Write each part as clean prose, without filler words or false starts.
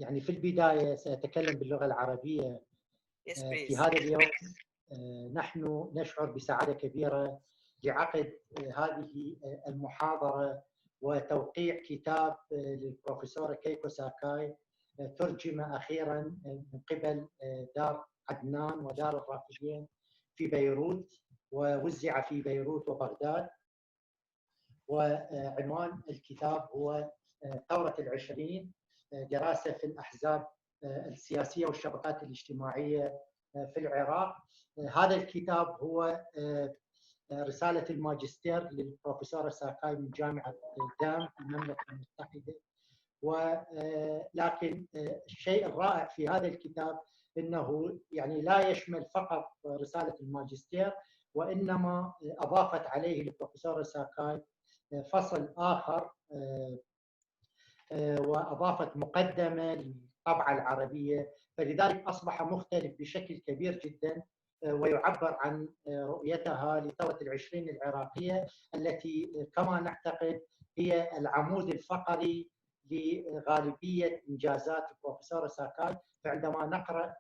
يعني في البداية سأتكلم باللغة العربية. في هذا اليوم نحن نشعر بسعادة كبيرة لعقد هذه المحاضرة وتوقيع كتاب للبروفسورة كيكو ساكاي، ترجم أخيراً من قبل دار عدنان ودار الرافدين في بيروت، ووزع في بيروت وبغداد. وعنوان الكتاب هو ثورة العشرين، دراسة في الأحزاب السياسية والشبكات الاجتماعية في العراق. هذا الكتاب هو رسالة الماجستير للبروفسورة ساكاي من جامعة دام في المملكة المتحدة. ولكن الشيء الرائع في هذا الكتاب انه يعني لا يشمل فقط رسالة الماجستير، وانما اضافت عليه البروفسورة ساكاي فصل آخر، وأضافت مقدمة للطبعة العربية، فلذلك أصبح مختلف بشكل كبير جدا، ويعبر عن رؤيتها لثورة العشرين العراقية التي كما نعتقد هي العمود الفقري لغالبية إنجازات البروفسورة ساكاي. فعندما نقرأ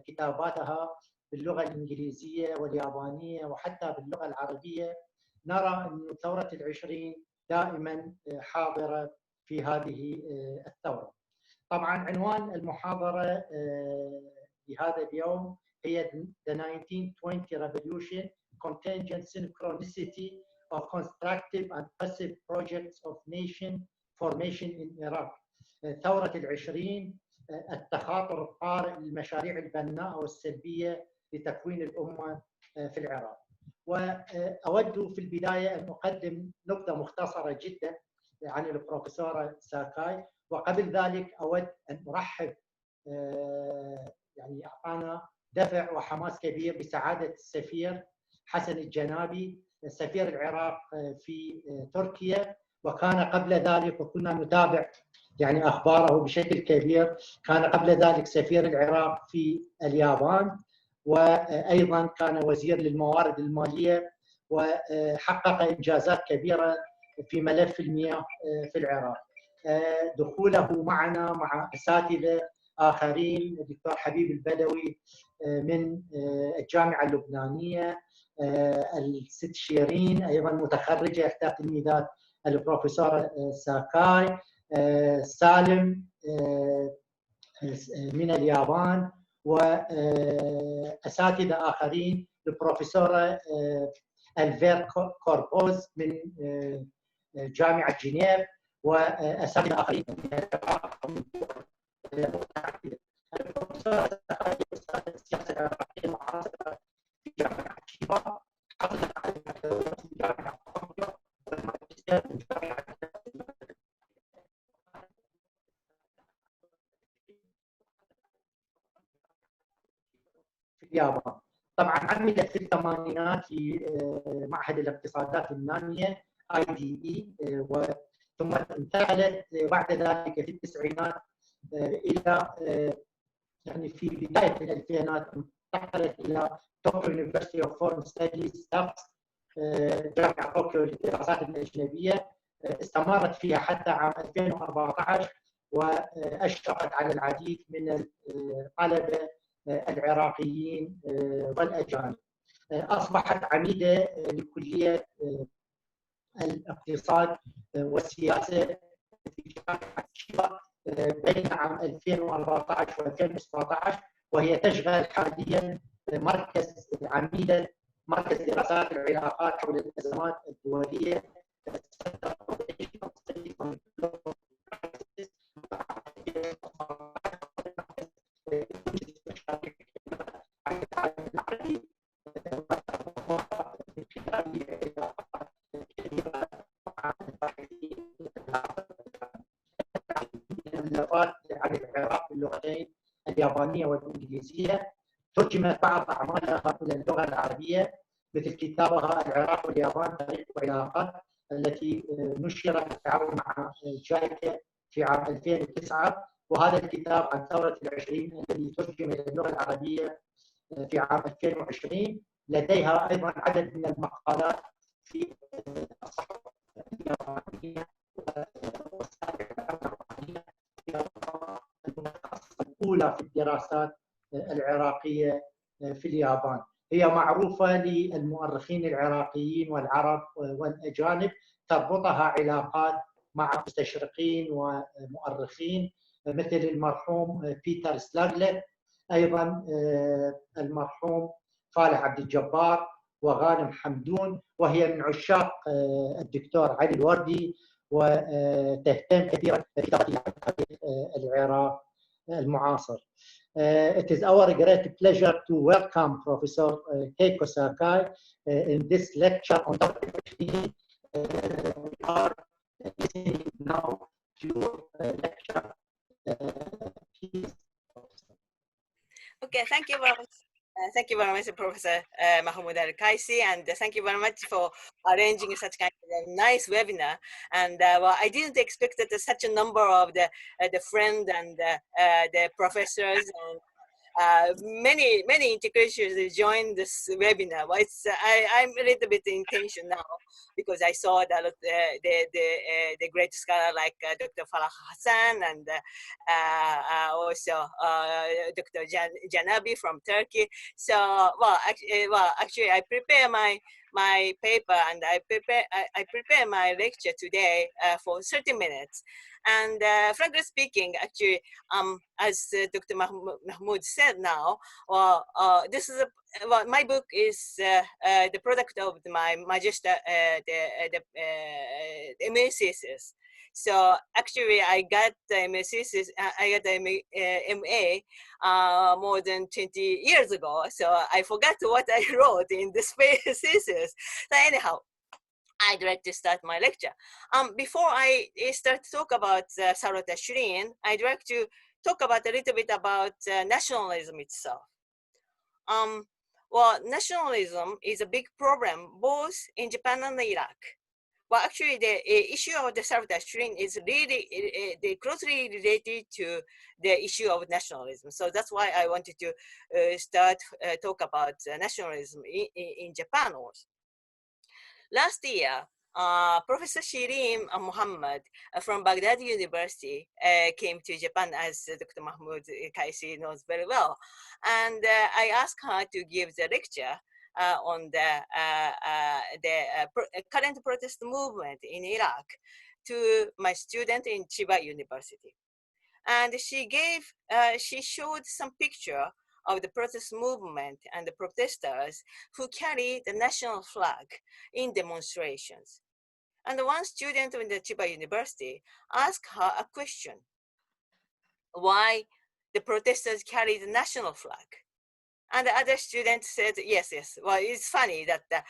كتاباتها باللغة الإنجليزية واليابانية وحتى باللغة العربية نرى أن ثورة العشرين دائما حاضرة في هذه الثورة. طبعا عنوان المحاضرة لهذا اليوم هي The 1920 Revolution, Contingent Synchronicity of Constructive and Passive Projects of Nation Formation in Iraq. ثورة العشرين، التخاطر الطارئ للمشاريع البناءة والسلبية لتكوين الأمة في العراق. وأود في البداية أن أقدم نبذة مختصرة جدا عن البروفسورة ساكاي، وقبل ذلك أود أن أرحب يعني أعطانا دفع وحماس كبير بسعادة السفير حسن الجنابي سفير العراق في تركيا، وكان قبل ذلك وكنا نتابع يعني أخباره بشكل كبير، كان قبل ذلك سفير العراق في اليابان، وأيضا كان وزير للموارد المالية، وحقق إنجازات كبيرة في ملف المياه في العراق. دخوله معنا مع أساتذة آخرين، الدكتور حبيب البدوي من الجامعة اللبنانية، الست شيرين أيضا متخرجة إحدى تلميذات البروفسورة ساكاي، سالم من اليابان، وأساتذة آخرين، البروفسورة الفير كوربوز من جامعة جنيف، وأساتذة آخرين من العراق ومن البروفسورة ساكاي أستاذة السياسة العراقية المعاصرة في جامعة تشيبا، حصلت على البكالوريوس من جامعة والماجستير من جامعة في اليابان. طبعا عملت في الثمانينات في معهد الاقتصادات النامية IDE، ثم انتقلت بعد ذلك في التسعينات الى يعني في بدايه الالفينات انتقلت الى طوكيو يونيفرسيتي اوف فورن ستاديز جامعه طوكيو للدراسات الاجنبيه، استمرت فيها حتى عام 2014 واشرفت على العديد من الطلبه العراقيين والاجانب. اصبحت عميده لكليه الاقتصاد والسياسه في جامعه تشيبا بين عام 2014 و 2017، وهي تشغل حاليا مركز عميدة مركز دراسات العلاقات حول الأزمات الدولية عن العراق باللغتين اليابانية والإنجليزية. ترجمت بعض أعمالها إلى اللغة العربية مثل كتابها العراق واليابان تاريخ وعلاقات التي نشرت بالتعاون مع جايكا في عام 2009، وهذا الكتاب عن ثورة العشرين الذي ترجم إلى اللغة العربية في عام 2020. لديها أيضا عدد من المقالات في الصحف اليابانية والوسائل الإعلام العربية المتخصصة الأولى في الدراسات العراقية في اليابان. هي معروفة للمؤرخين العراقيين والعرب والأجانب، تربطها علاقات مع مستشرقين ومؤرخين مثل المرحوم بيتر سلاغلت، أيضا المرحوم فالح عبد الجبار وغانم حمدون، وهي من عشاق الدكتور علي الوردي وتهتم كثيرا بكتابة العراق المعاصر. It is our great pleasure to welcome Professor Keiko Sakai in this lecture on the we are listening now to lecture. Okay, thank you very much. Thank you very much, Professor Mahmoud Al-Kaisi, and thank you very much for arranging such kind of a nice webinar. And well, I didn't expect that such a number of the friends and the professors and many integrations joined this webinar. Well, it's I'm a little bit intention now because I saw that the great scholar like Dr. Farah Hassan and also Dr. Janabi from Turkey. So well, actually I prepare my paper and I prepare my lecture today for 30 minutes. And frankly speaking, actually, as Dr. Mahmoud said now, well, this is my book is the product of my magister, the MA thesis. So actually, I got the MA thesis. I got the MA more than 20 years ago. So I forgot what I wrote in this thesis. So anyhow, I'd like to start my lecture. Before I start to talk about ثورة العشرين, I'd like to talk about a little bit about nationalism itself. Well, nationalism is a big problem both in Japan and Iraq. Well, actually, the issue of the ثورة العشرين is really closely related to the issue of nationalism. So that's why I wanted to start talk about nationalism in Japan also. Last year, Professor Shireen Muhammad from Baghdad University came to Japan, as Dr. Mahmoud Kaisi knows very well. And I asked her to give the lecture on the current protest movement in Iraq to my student in Tchiba University. And she showed some picture of the protest movement and the protesters who carry the national flag in demonstrations. And one student in the Tchiba University asked her a question: why the protesters carry the national flag? And the other student said, yes. Well, it's funny that the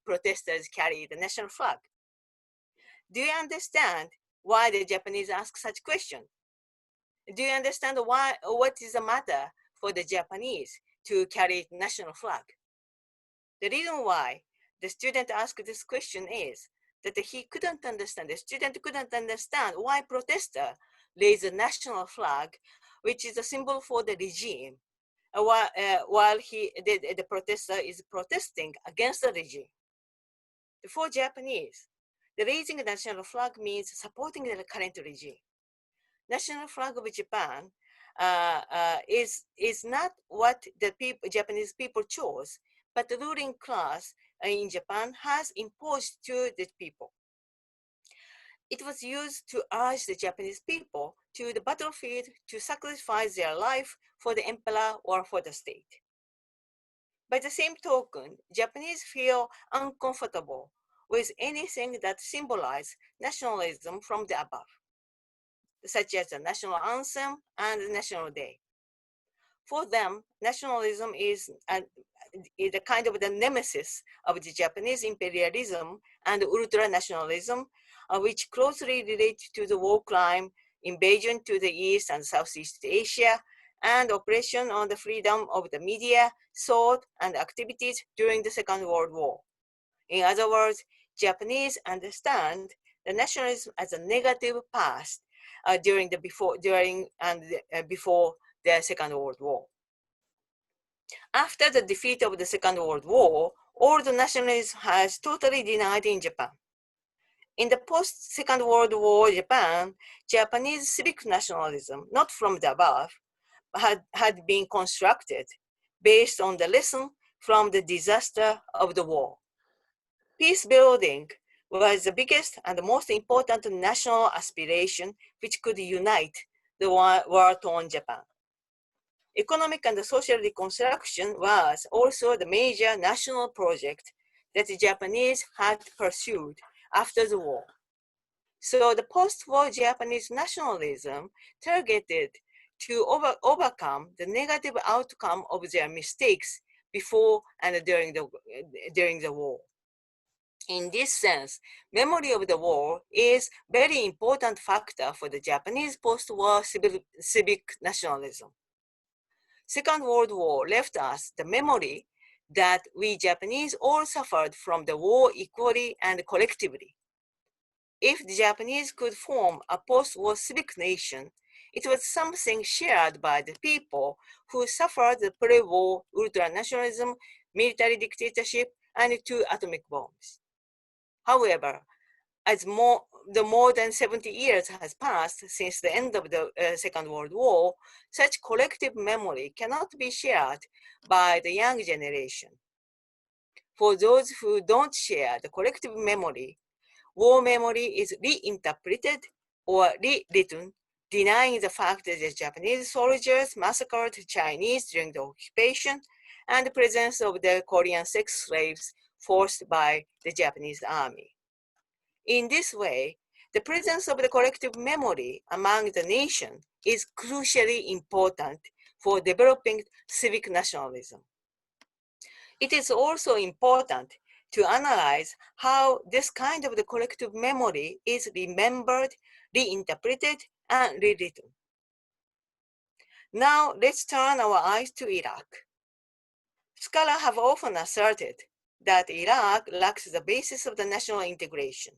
protesters carry the national flag. Do you understand why the Japanese ask such question? Do you understand what is the matter for the Japanese to carry the national flag? The reason why the student asked this question is that he couldn't understand, the student couldn't understand why protester raise the national flag, which is a symbol for the regime, while the protester is protesting against the regime. For Japanese, the raising the national flag means supporting the current regime. National flag of Japan is not what the Japanese people chose, but the ruling class in Japan has imposed to the people. It was used to urge the Japanese people to the battlefield to sacrifice their life for the emperor or for the state. By the same token, Japanese feel uncomfortable with anything that symbolizes nationalism from the above, such as the national anthem and the national day. For them, nationalism is a kind of the nemesis of the Japanese imperialism and ultra-nationalism, which closely relate to the war crime, invasion to the East and Southeast Asia, and oppression on the freedom of the media, thought, and activities during the Second World War. In other words, Japanese understand the nationalism as a negative past before the Second World War. After the defeat of the Second World War, all the nationalism has totally denied in Japan. In the post-Second World War Japan, Japanese civic nationalism, not from the above, had been constructed based on the lesson from the disaster of the war. Peace building was the biggest and the most important national aspiration which could unite the war-torn Japan. Economic and social reconstruction was also the major national project that the Japanese had pursued after the war. So the post-war Japanese nationalism targeted to overcome the negative outcome of their mistakes before and during the war. In this sense, memory of the war is a very important factor for the Japanese post-war civic nationalism. Second World War left us the memory that we Japanese all suffered from the war equally and collectively. If the Japanese could form a post-war civic nation, it was something shared by the people who suffered the pre-war ultranationalism, military dictatorship, and 2 atomic bombs. However, as more than 70 years has passed since the end of the Second World War, such collective memory cannot be shared by the young generation. For those who don't share the collective memory, war memory is reinterpreted or rewritten, denying the fact that the Japanese soldiers massacred Chinese during the occupation and the presence of the Korean sex slaves forced by the Japanese army. In this way, the presence of the collective memory among the nation is crucially important for developing civic nationalism. It is also important to analyze how this kind of the collective memory is remembered, reinterpreted, and rewritten. Now, let's turn our eyes to Iraq. Scholars have often asserted that Iraq lacks the basis of the national integration,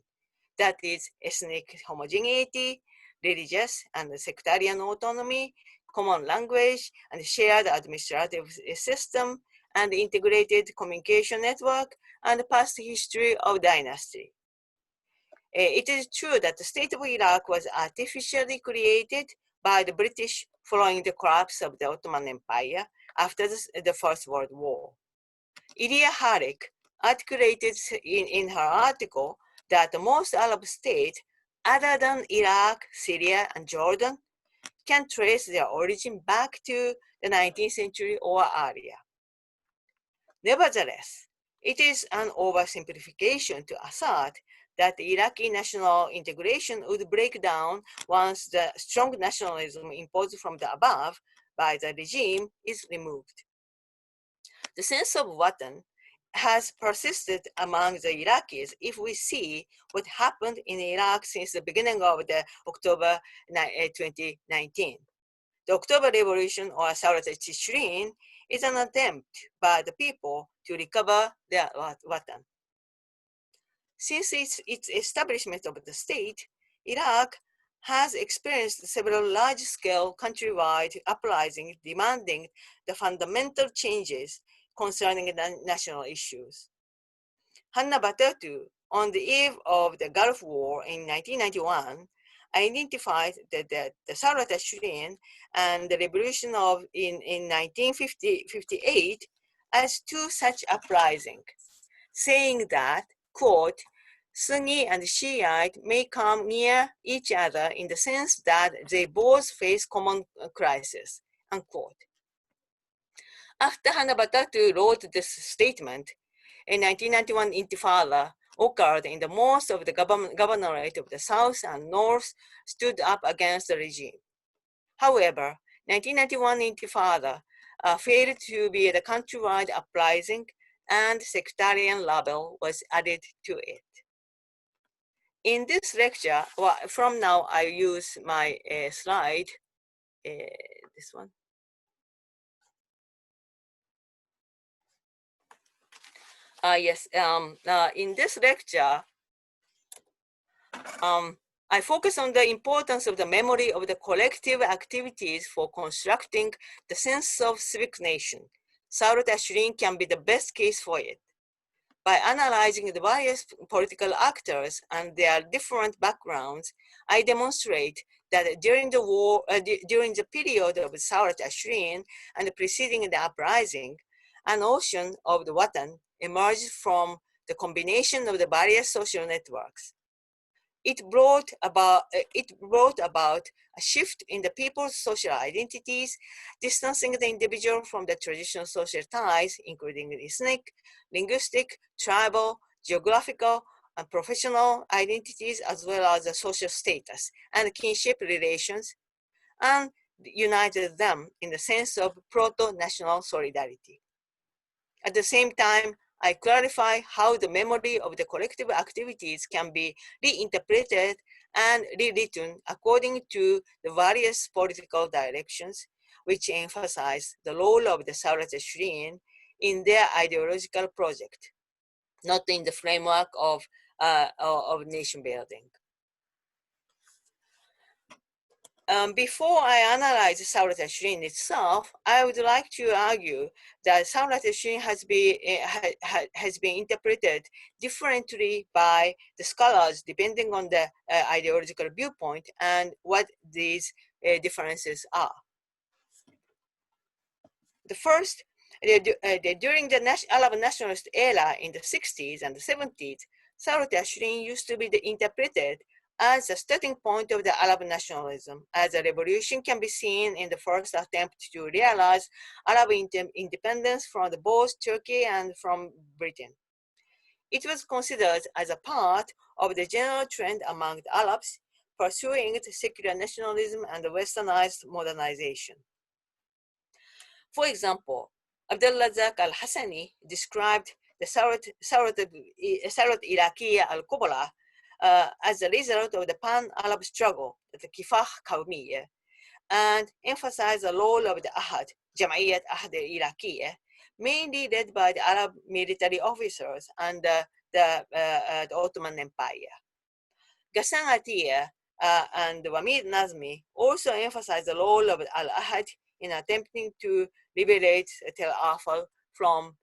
that is, ethnic homogeneity, religious and sectarian autonomy, common language, and shared administrative system, and integrated communication network, and past history of dynasty. It is true that the state of Iraq was artificially by the British following the collapse of the Ottoman Empire after the First World War. Ilya Halek articulated in her article that most Arab states, other than Iraq, Syria, and Jordan, can trace their origin back to the 19th century or earlier. Nevertheless, it is an oversimplification to assert that Iraqi national integration would break down once the strong nationalism imposed from the above by the regime is removed. The sense of watan has persisted among the Iraqis if we see what happened in Iraq since the beginning of the October 2019. The October Revolution, or Lethorot al-Ishreen, is an attempt by the people to recover their watan. Since its establishment of the state, Iraq has experienced several large-scale countrywide uprisings demanding the fundamental changes concerning the national issues. Hannah Batatu, on the eve of the Gulf War in 1991, identified the Lethorot al-Ishreen and the revolution in 1958 as 2 such uprisings, saying that, quote, Sunni and Shiite may come near each other in the sense that they both face common crisis, unquote. After Hannah Batatu wrote this statement, a 1991 intifada occurred in the most of the governorate of the South and North stood up against the regime. However, 1991 intifada failed to be the countrywide uprising, and sectarian label was added to it. In this lecture, well, from now I use my slide, this one. In this lecture, I focus on the importance of the memory of the collective activities for constructing the sense of civic nation. Lethorot al-Ishreen can be the best case for it. By analyzing the various political actors and their different backgrounds, I demonstrate that during the war, during the period of Lethowra Ashrin and preceding the uprising, a notion of the Watan emerged from the combination of the various social networks. It brought about a shift in the people's social identities, distancing the individual from the traditional social ties, including ethnic, linguistic, tribal, geographical, and professional identities, as well as the social status and kinship relations, and united them in the sense of proto-national solidarity. At the same time, I clarify how the memory of the collective activities can be reinterpreted and rewritten according to the various political directions, which emphasize the role of the Lethowra Ashrin in their ideological project, not in the framework of nation building. Before I analyze Lethowra Ashrin itself, I would like to argue that Lethowra Ashrin has been interpreted differently by the scholars depending on the ideological viewpoint and what these differences are. The first, during the Arab nationalist era in the 60s and the 70s, Lethowra Ashrin used to be interpreted as a starting point of the Arab nationalism, as a revolution can be seen in the first attempt to realize Arab independence from both Turkey and from Britain. It was considered as a part of the general trend among the Arabs pursuing secular nationalism and westernized modernization. For example, Abdulrazak al-Hassani described the Thawrat Iraqiyya al-Kubra as a result of the pan-Arab struggle, the Kifah Qawmiyya, and emphasized the role of the Ahad, Jama'iyyat Ahad al-Iraqiyya, mainly led by the Arab military officers and the Ottoman Empire. Ghassan Atiyah and Wamid Nazmi also emphasized the role of al-Ahad in attempting to liberate Tel Afar from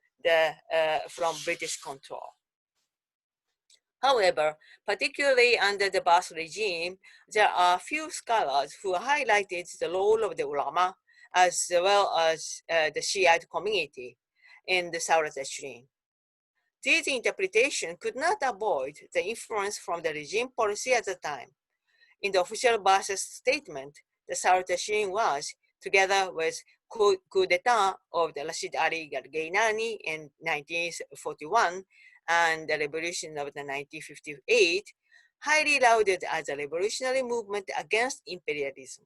British control. However, particularly under the Ba'ath regime, there are few scholars who highlighted the role of the ulama as well as the Shiite community in the Lethowra Ashrin. These interpretations could not avoid the influence from the regime policy at the time. In the official Ba'ath statement, the Lethowra Ashrin was, together with coup d'etat of the Rashid Ali Gainani in 1941, and the revolution of the 1958, highly lauded as a revolutionary movement against imperialism.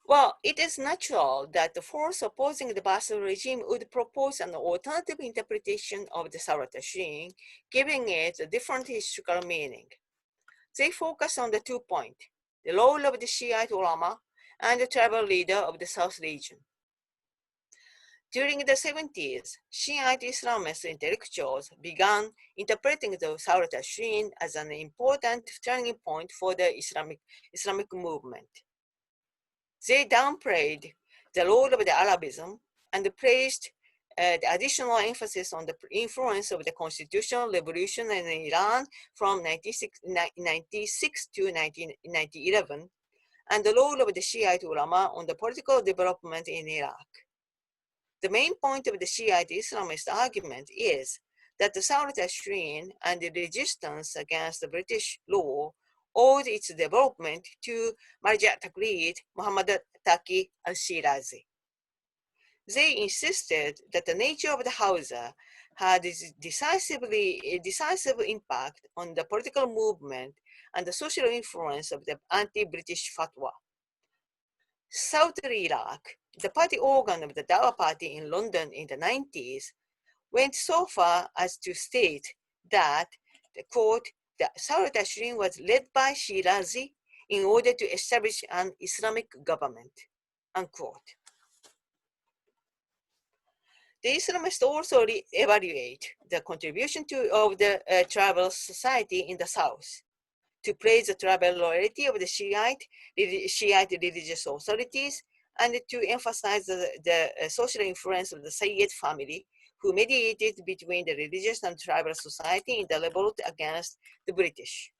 Well, it is natural that the force opposing the Ba'ath regime would propose an alternative interpretation of the Lethowra Ashrin, giving it a different historical meaning. They focus on the 2 points, the role of the Shiite ulama and the tribal leader of the South region. During the 70s, Shiite Islamist intellectuals began interpreting the Lethowra Ashrin as an important turning point for the Islamic movement. They downplayed the role of the Arabism and praised the additional emphasis on the influence of the constitutional revolution in Iran from 1996 to 1911, and the role of the Shiite ulama on the political development in Iraq. The main point of the Shiite Islamist argument is that the Lethowra Ashrin and the resistance against the British law owed its development to Marja' Taqlid Muhammad Taqi al-Shirazi. They insisted that the nature of the Hausa had a decisive impact on the political movement and the social influence of the anti-British fatwa. Southern Iraq, the party organ of the Dawa party in London in the 90s, went so far as to state that, quote, the Lethowra Ashrin was led by Shirazi in order to establish an Islamic government, unquote. The Islamists also evaluate the contribution of the tribal society in the South, to praise the tribal loyalty of the Shiite religious authorities, and to emphasize the social influence of the Sayyid family who mediated between the religious and tribal society in the revolt against the British.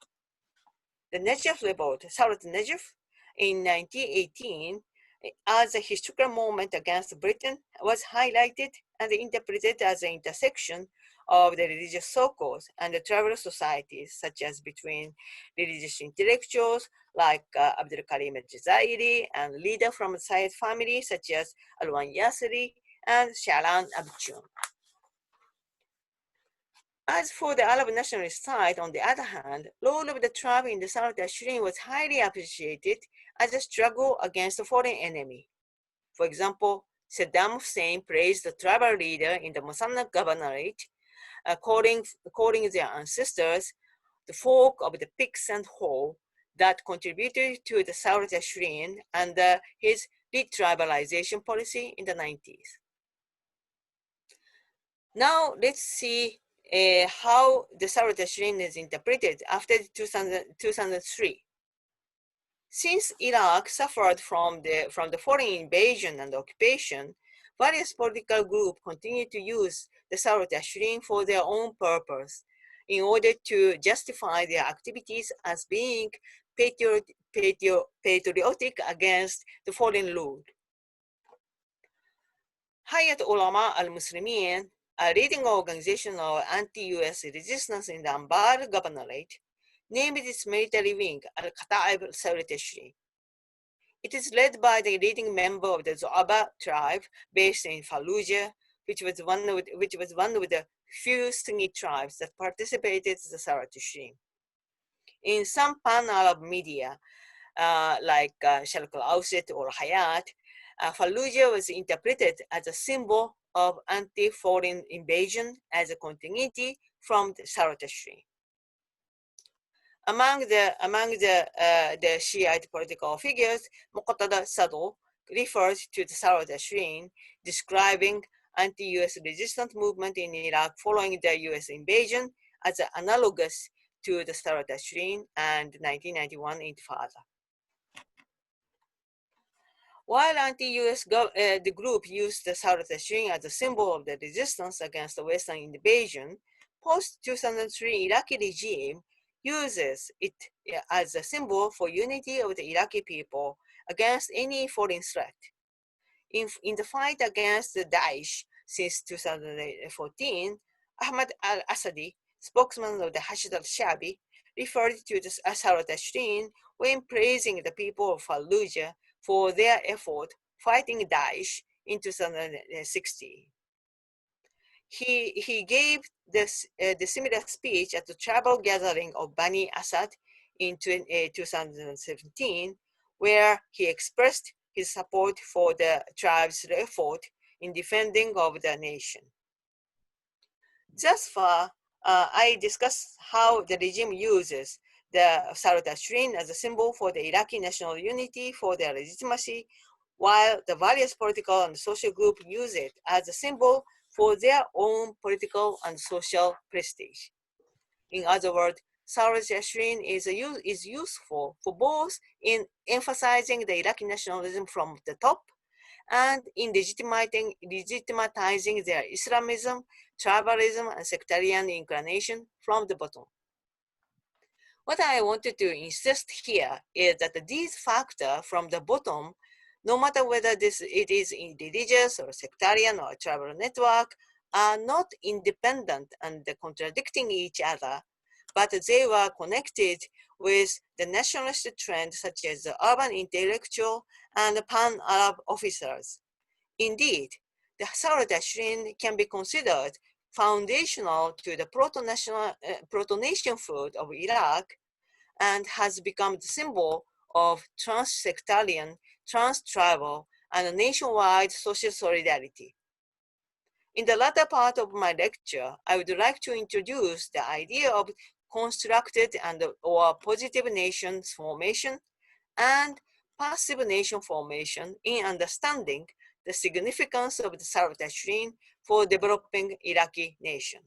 The Najaf revolt, Thawrat Najaf, in 1918, as a historical moment against Britain, was highlighted and interpreted as an intersection of the religious circles and the tribal societies, such as between religious intellectuals like Abdul Karim al-Jazairi and leaders from the Sayyid family such as Alwan Yasri and Shalan Abchun. As for the Arab nationalist side, on the other hand, role of the tribe in the Thawrat al-Ashrin was highly appreciated as a struggle against a foreign enemy. For example, Saddam Hussein praised the tribal leader in the Mosanna governorate, calling their ancestors the folk of the picks and hoe that contributed to the Thawrat al-Ashrin and his retribalization policy in the 90s. Now let's see how the Thawrat al-Ashrin is interpreted after 2003. Since Iraq suffered from the foreign invasion and occupation, various political groups continued to use the Thawrat al-Ashrin for their own purpose in order to justify their activities as being patriotic against the foreign rule. Hayat Ulama al-Muslimin, a leading organization of anti-US resistance in the Anbar governorate, named its military wing Al-Qata'ib Thawrat al-Ashrin. It is led by the leading member of the Zo'aba tribe based in Fallujah, which was one of the few Sunni tribes that participated in the Thawrat al-Ashrin. In some pan-Arab media, like Sharq al-Awsat or Hayat, Fallujah was interpreted as a symbol of anti-foreign invasion as a continuity from the Thawrat al-Ashrin. Among the Shiite political figures, Muqtada Sadr refers to the Thawrat al-Ashrin, describing anti-US resistance movement in Iraq following the US invasion as analogous to the Thawrat al-Ashrin and 1991 Intifada. While anti-US the group used the Thawrat al-Ashrin as a symbol of the resistance against the Western invasion, post-2003 Iraqi regime uses it as a symbol for unity of the Iraqi people against any foreign threat. In the fight against Daesh since 2014, Ahmad al-Asadi, spokesman of the Hashd al-Shabi, referred to the Thawrat al-Ashrin when praising the people of Fallujah for their effort fighting Daesh in 2016. He gave the similar speech at the tribal gathering of Bani Asad in 2017, where he expressed his support for the tribe's effort in defending of the nation. Thus far, I discussed how the regime uses the Thawrat al-Ashrin as a symbol for the Iraqi national unity for their legitimacy, while the various political and social groups use it as a symbol for their own political and social prestige. In other words, Thawrat al-Ashrin is useful for both in emphasizing the Iraqi nationalism from the top and in legitimatizing their Islamism, tribalism, and sectarian inclination from the bottom. What I wanted to insist here is that these factors from the bottom, no matter whether it is in religious or sectarian or tribal network, are not independent and contradicting each other, but they were connected with the nationalist trends such as the urban intellectual and pan-Arab officers. Indeed, the Thawrat al-Ashrin can be considered foundational to the proto-nationhood of Iraq and has become the symbol of trans-sectarian, trans-tribal, and nationwide social solidarity. In the latter part of my lecture, I would like to introduce the idea of constructed or positive nation formation and passive nation formation in understanding the significance of the Thawrat al-Ashrin for developing Iraqi nation.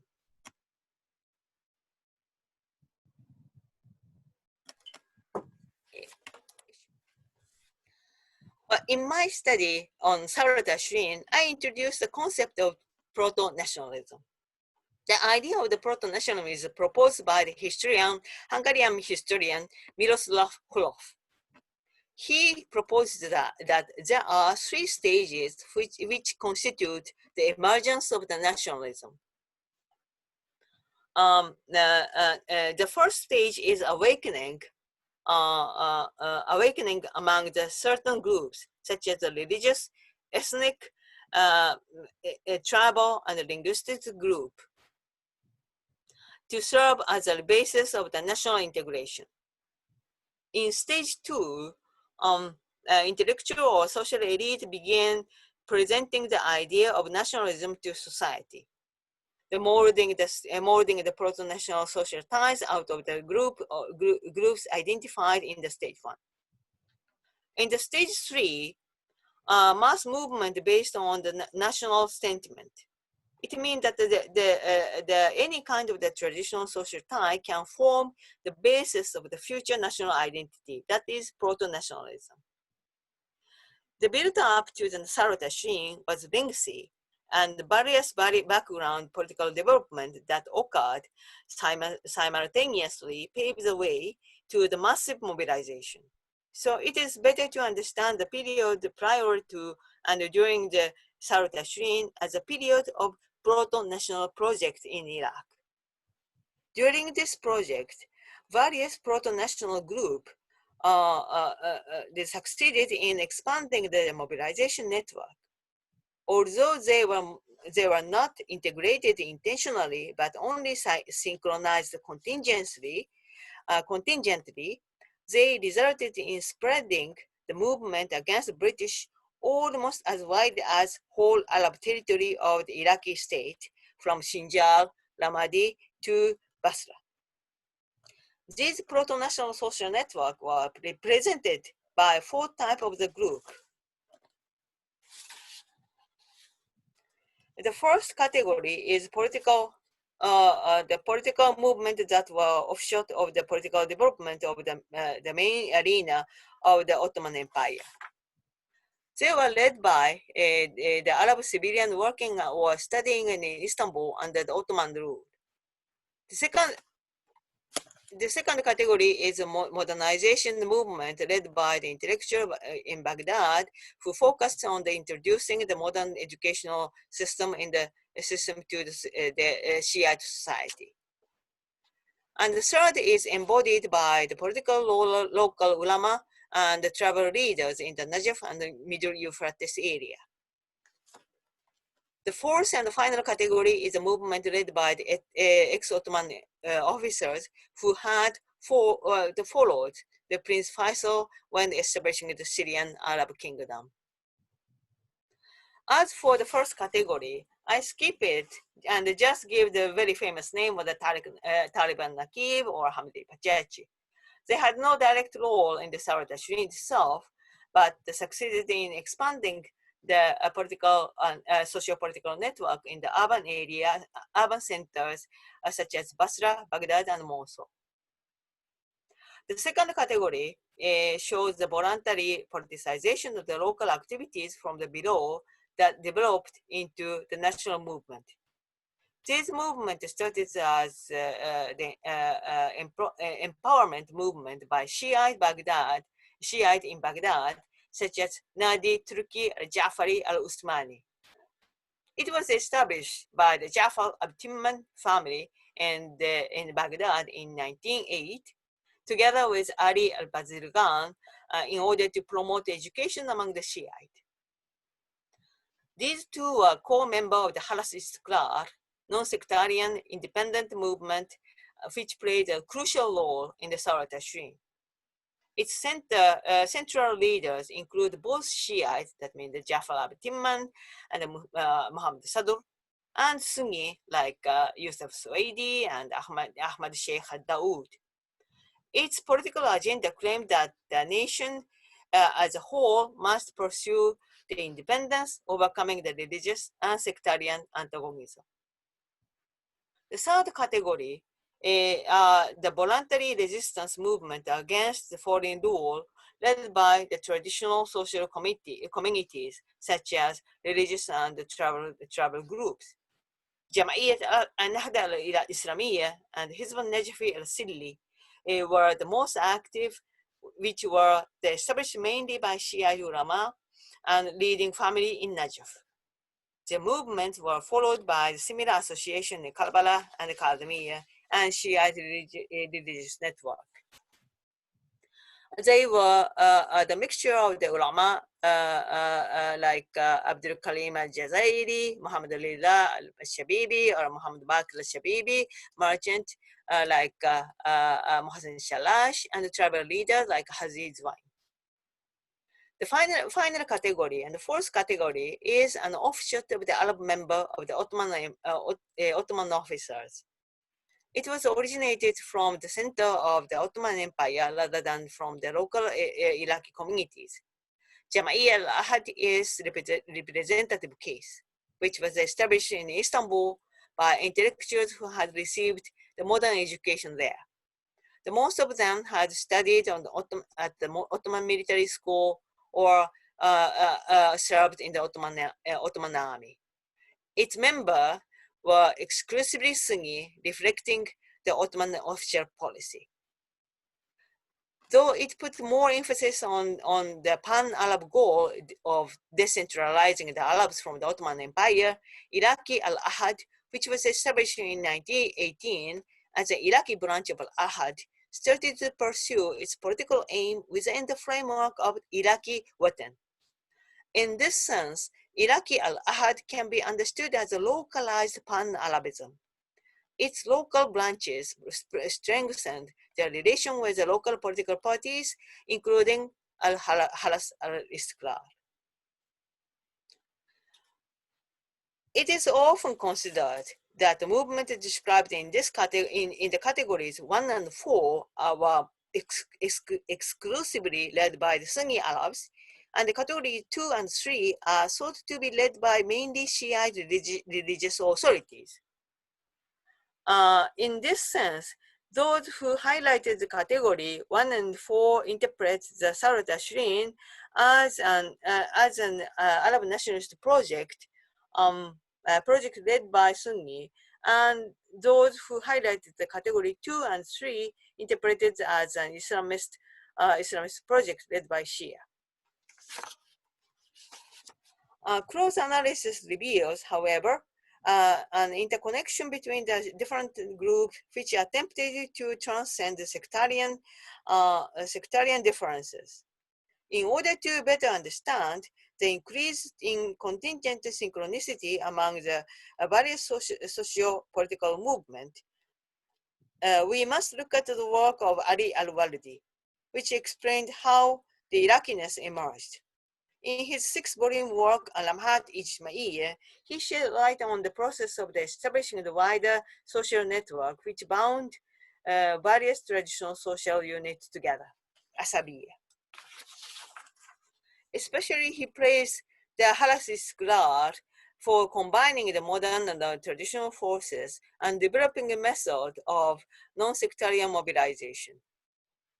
In my study on Thawrat al-Ashrin, I introduced the concept of Proto Nationalism. The idea of the Proto Nationalism is proposed by the Hungarian historian Miroslav Holof. He proposes that there are three stages which constitute the emergence of the nationalism. The first stage is awakening among the certain groups, such as the religious, ethnic, tribal, and linguistic group, to serve as a basis of the national integration. In stage two, intellectual or social elite began presenting the idea of nationalism to society, molding the proto-national social ties out of the groups identified in the stage one. In the stage three, mass movement based on the national sentiment. It means that any kind of the traditional social tie can form the basis of the future national identity. That is proto-nationalism. The build-up to the Lethorot was lengthy, and various background political development that occurred simultaneously paved the way to the massive mobilization. So it is better to understand the period prior to and during the Lethorot as a period of proto-national project in Iraq. During this project, various proto-national groups they succeeded in expanding the mobilization network. Although they were not integrated intentionally, but only synchronized contingently, they resulted in spreading the movement against the British almost as wide as whole Arab territory of the Iraqi state, from Sinjar, Ramadi to Basra. These proto-national social networks were represented by four types of the group. The first category is the political movement that were offshoot of the political development of the main arena of the Ottoman Empire. They were led by the Arab civilian working or studying in Istanbul under the Ottoman rule. The second category is a modernization movement led by the intellectual in Baghdad who focused on introducing the modern educational system to the Shiite society. And the third is embodied by the political local ulama and the tribal leaders in the Najaf and the Middle Euphrates area. The fourth and final category is a movement led by the ex-Ottoman officers who had followed the Prince Faisal when establishing the Syrian Arab kingdom. As for the first category, I skip it and just give the very famous name of the Taliban Naqib or Hamdi Pachachi. They had no direct role in the Lethorot itself, but they succeeded in expanding the political and socio-political network in the urban centers such as Basra, Baghdad, and Mosul. The second category shows the voluntary politicization of the local activities from the below that developed into the national movement. This movement started as the empowerment movement by Shiite in Baghdad, such as Nadi Turki al-Ja'fari al-Usmani. It was established by the Ja'far Abtimman family in Baghdad in 1908, together with Ali al-Bazirgan, in order to promote education among the Shiite. These two were co-members of the Halas Istiqlal, non-sectarian independent movement, which played a crucial role in the Lethorot. Its central leaders include both Shiites, that means the Ja'far Abtimman and Muhammad Sadr, and Sunni like Yusuf Suwaidi and Ahmad Sheikh Daoud. Its political agenda claimed that the nation as a whole must pursue the independence, overcoming the religious and sectarian antagonism. The third category, the voluntary resistance movement against the foreign rule led by the traditional social communities such as religious and tribal groups. جمعية النهضة الإسلامية and حزب النجفي السلي were the most active, which were established mainly by Shiite ulama and leading family in Najaf. The movements were followed by the similar association in Karbala and Kazmiya and Shiite religious network. They were the mixture of the ulama like Abdul Karim al-Jazairi, Muhammad Lillah al-Shabibi or Muhammad Bakr al-Shabibi, merchant like Muhsin Shalash, and the tribal leaders like Haziz Wain. The final category and the fourth category is an offshoot of the Arab member of the Ottoman officers. It was originated from the center of the Ottoman Empire rather than from the local Iraqi communities. Jama'iyya al-Ahad is a representative case, which was established in Istanbul by intellectuals who had received the modern education there. The most of them had studied at the Ottoman military school or served in the Ottoman army. Its members were exclusively Sunni, reflecting the Ottoman official policy. Though it put more emphasis on the pan-Arab goal of decentralizing the Arabs from the Ottoman Empire, Iraqi al-Ahad, which was established in 1918 as the Iraqi branch of al-Ahad, started to pursue its political aim within the framework of Iraqi Watan. In this sense, Iraqi al-Ahad can be understood as a localized pan-Arabism. Its local branches strengthened their relation with the local political parties, including al-Halas al-Istiqlal. It is often considered that the movement described in this in the categories 1 and 4 were exclusively led by the Sunni Arabs, and the category 2 and 3 are thought to be led by mainly Shiite religious authorities. In this sense, those who highlighted the category 1 and 4 interpret the Al-Ashrin as an Arab nationalist project, project led by Sunni, and those who highlighted the category 2 and 3 interpreted as an Islamist project led by Shia. Close analysis reveals, however, an interconnection between the different groups which attempted to transcend the sectarian differences. In order to better understand the increase in contingent synchronicity among the various socio-political movements, we must look at the work of Ali al-Waldi, which explained how the Iraqiness emerged. In his 6-volume work, Al-Lamhat Ijma'iyya, he shed light on the process of establishing the wider social network which bound various traditional social units together, Asabiyya. Especially, he praised the Halas Istiqlal for combining the modern and the traditional forces and developing a method of non-sectarian mobilization.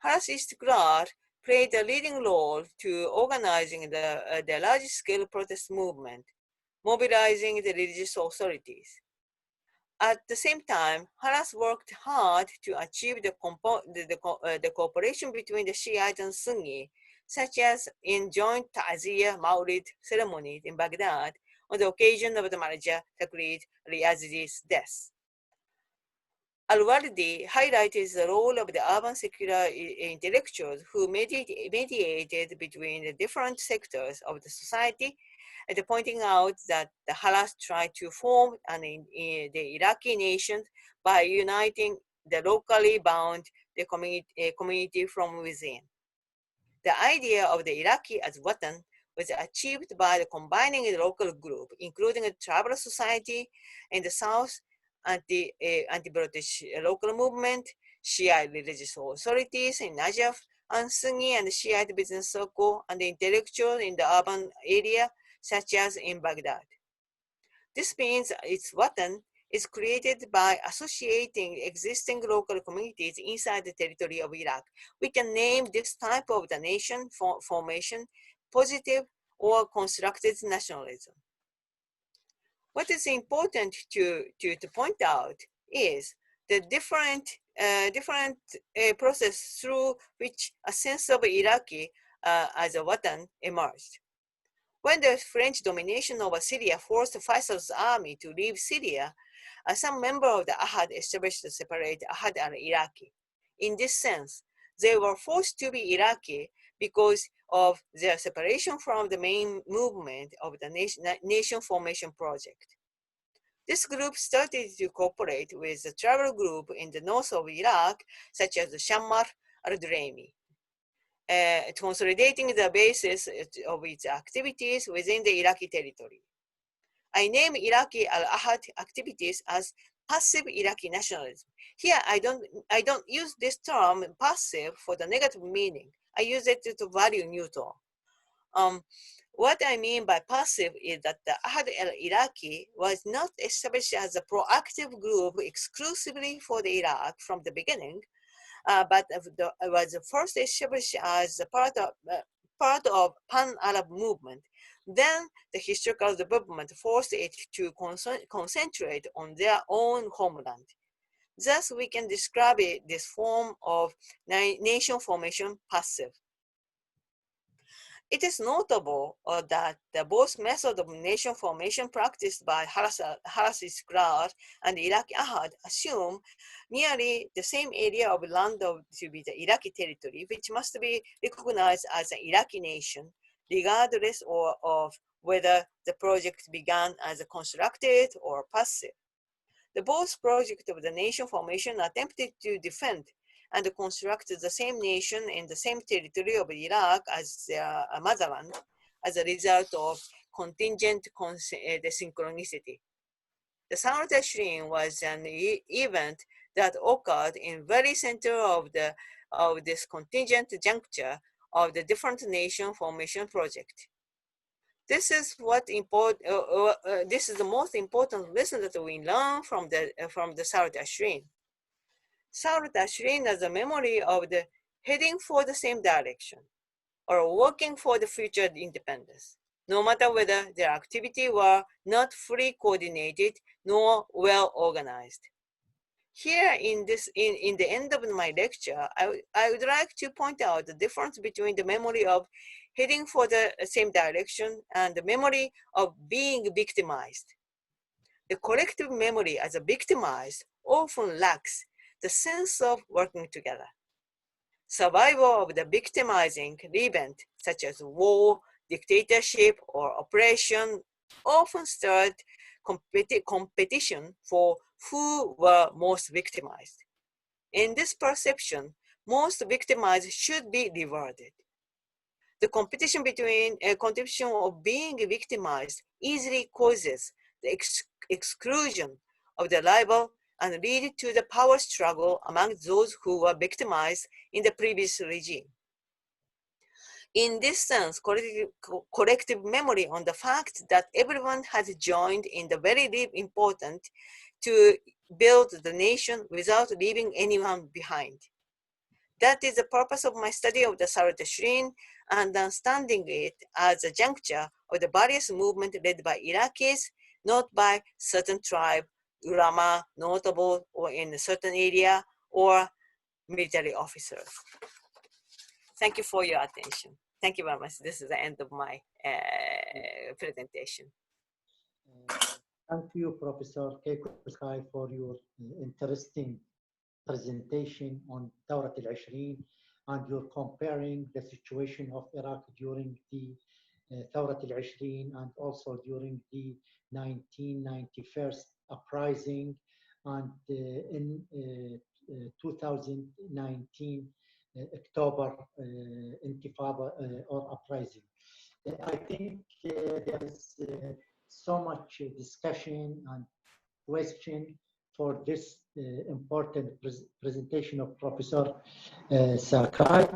Halas Istiqlal played a leading role to organizing the large-scale protest movement, mobilizing the religious authorities. At the same time, Halas worked hard to achieve the cooperation between the Shiite and Sunni, such as in joint Ta'ziyah Mawlid ceremonies in Baghdad on the occasion of the Marja Taqlid al-Yazdi's death. Al-Waldi highlighted the role of the urban secular intellectuals who mediated between the different sectors of the society, and pointing out that the Halas tried to form the Iraqi nation by uniting the locally bound community from within. The idea of the Iraqi as Watan was achieved by the combining the local group, including a tribal society in the south, anti-British local movement, Shiite religious authorities in Najaf, and Sunni and Shiite business circle and the intellectuals in the urban area, such as in Baghdad. This means its Watan is created by associating existing local communities inside the territory of Iraq. We can name this type of the nation formation positive or constructed nationalism. What is important to point out is the different process through which a sense of Iraqi as a Watan emerged. When the French domination over Syria forced Faisal's army to leave Syria, some members of the Ahad established a separate Ahad al-Iraqi. In this sense, they were forced to be Iraqi because of their separation from the main movement of the nation formation project. This group started to cooperate with the tribal group in the north of Iraq, such as the Shammar al-Durrani, consolidating the basis of its activities within the Iraqi territory. I name Iraqi al-Ahad activities as passive Iraqi nationalism. Here, I don't use this term passive for the negative meaning. I use it to value neutral. What I mean by passive is that the Ahad al-Iraqi was not established as a proactive group exclusively for the Iraq from the beginning, but was first established as a part of pan-Arab movement. Then the historical development forced it to concentrate on their own homeland. Thus, we can describe this form of nation formation passive. It is notable that both methods of nation formation practiced by Haras's crowd and the Iraqi Ahad assume nearly the same area of land to be the Iraqi territory, which must be recognized as an Iraqi nation, regardless of whether the project began as a constructed or passive. The both projects of the nation formation attempted to defend and construct the same nation in the same territory of Iraq as their motherland as a result of contingent synchronicity. The العشرين was an event that occurred in very center of this contingent juncture of the different nation formation project. This is this is the most important lesson that we learn from the العشرين. العشرين is a memory of the heading for the same direction or working for the future independence, no matter whether their activity were not fully coordinated nor well organized. Here in the end of my lecture, I would like to point out the difference between the memory of heading for the same direction and the memory of being victimized. The collective memory as a victimized often lacks the sense of working together. Survival of the victimizing event, such as war, dictatorship, or oppression, often stirred competition for who were most victimized. In this perception, most victimized should be rewarded. The competition of being victimized easily causes the exclusion of the rival and lead to the power struggle among those who were victimized in the previous regime. In this sense, collective memory on the fact that everyone has joined in the very important to build the nation without leaving anyone behind. That is the purpose of my study of the العشرين and understanding it as a juncture of the various movements led by Iraqis, not by certain tribe, ulama, notable, or in a certain area, or military officers. Thank you for your attention. Thank you very much. This is the end of my presentation. Thank you, Professor Keiko Sakai, for your interesting presentation on Thawrat al-Ashrin, and you're comparing the situation of Iraq during the Thawrat al-Ashrin and also during the 1991 uprising and in 2019 October Intifada or uprising. I think there is so much discussion and question for this important presentation of Professor Sakai.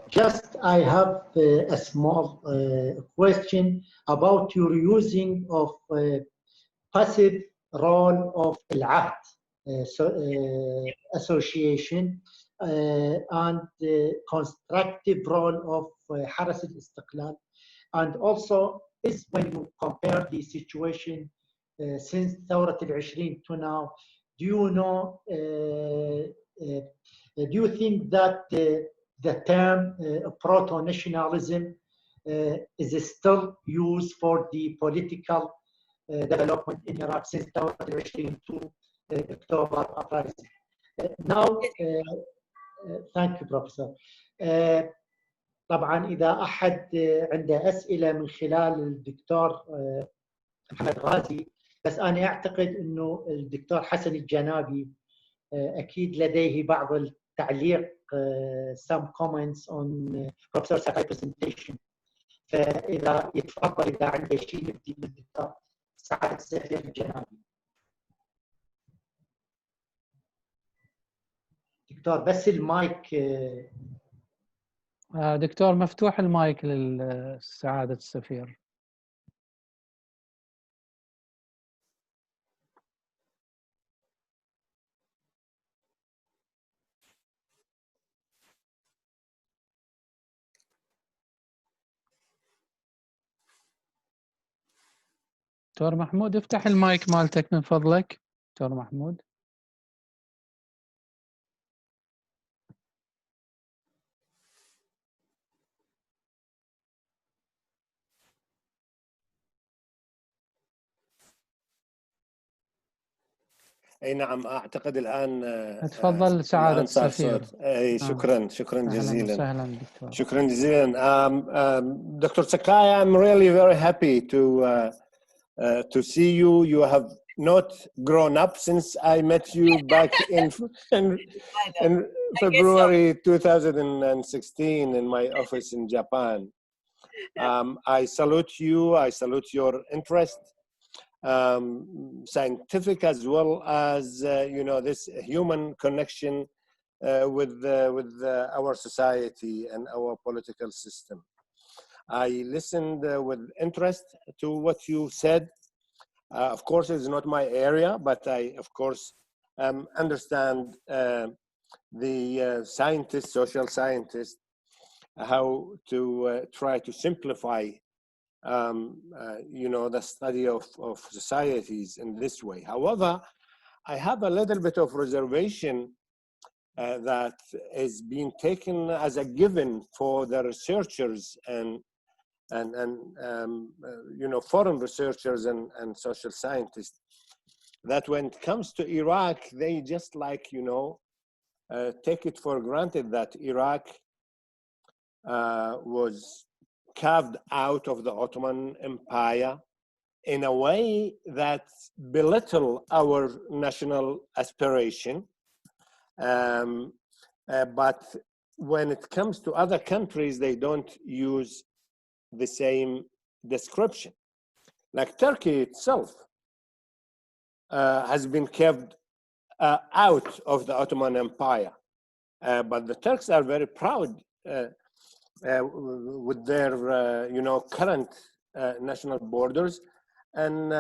Just I have a small question about your using of passive role of Al-Ahd association and the constructive role of Haras al-Istiqlal, and also is when you compare the situation since ثورة العشرين to now, do you know, do you think that the term Proto Nationalism is still used for the political development in Iraq since ثورة العشرين to October uprising? Now, thank you, Professor. طبعا إذا أحد عنده أسئلة من خلال الدكتور محمد غازي، بس أنا أعتقد أنه الدكتور حسن الجنابي أكيد لديه بعض التعليق some comments on Professor Sakai presentation. فإذا يتفضل إذا عنده شيء يبدي بالدكتور سعد السفير الجنابي. دكتور بس المايك. دكتور مفتوح المايك لسعادة السفير. دكتور محمود افتح المايك مالتك من فضلك. دكتور محمود. اي نعم اعتقد الان تفضل سعادة السفير. اي شكرا جزيلا. سهلا دكتور. شكرا جزيلا. Dr. Sakai, I'm really very happy to see you. You have not grown up since I met you back in February 2016 in my office in Japan. I salute you. I salute your interest. Scientific as well as you know, this human connection with our society and our political system. I listened with interest to what you said. Of course, it's not my area, but I of course understand the scientists, social scientists, how to try to simplify you know, the study of societies in this way. However, I have a little bit of reservation that is being taken as a given for the researchers and you know, foreign researchers and social scientists, that when it comes to Iraq, they just like, you know, take it for granted that Iraq was carved out of the Ottoman Empire in a way that belittle our national aspiration. But when it comes to other countries, they don't use the same description. Like Turkey itself has been carved out of the Ottoman Empire. But the Turks are very proud with their, you know, current national borders, and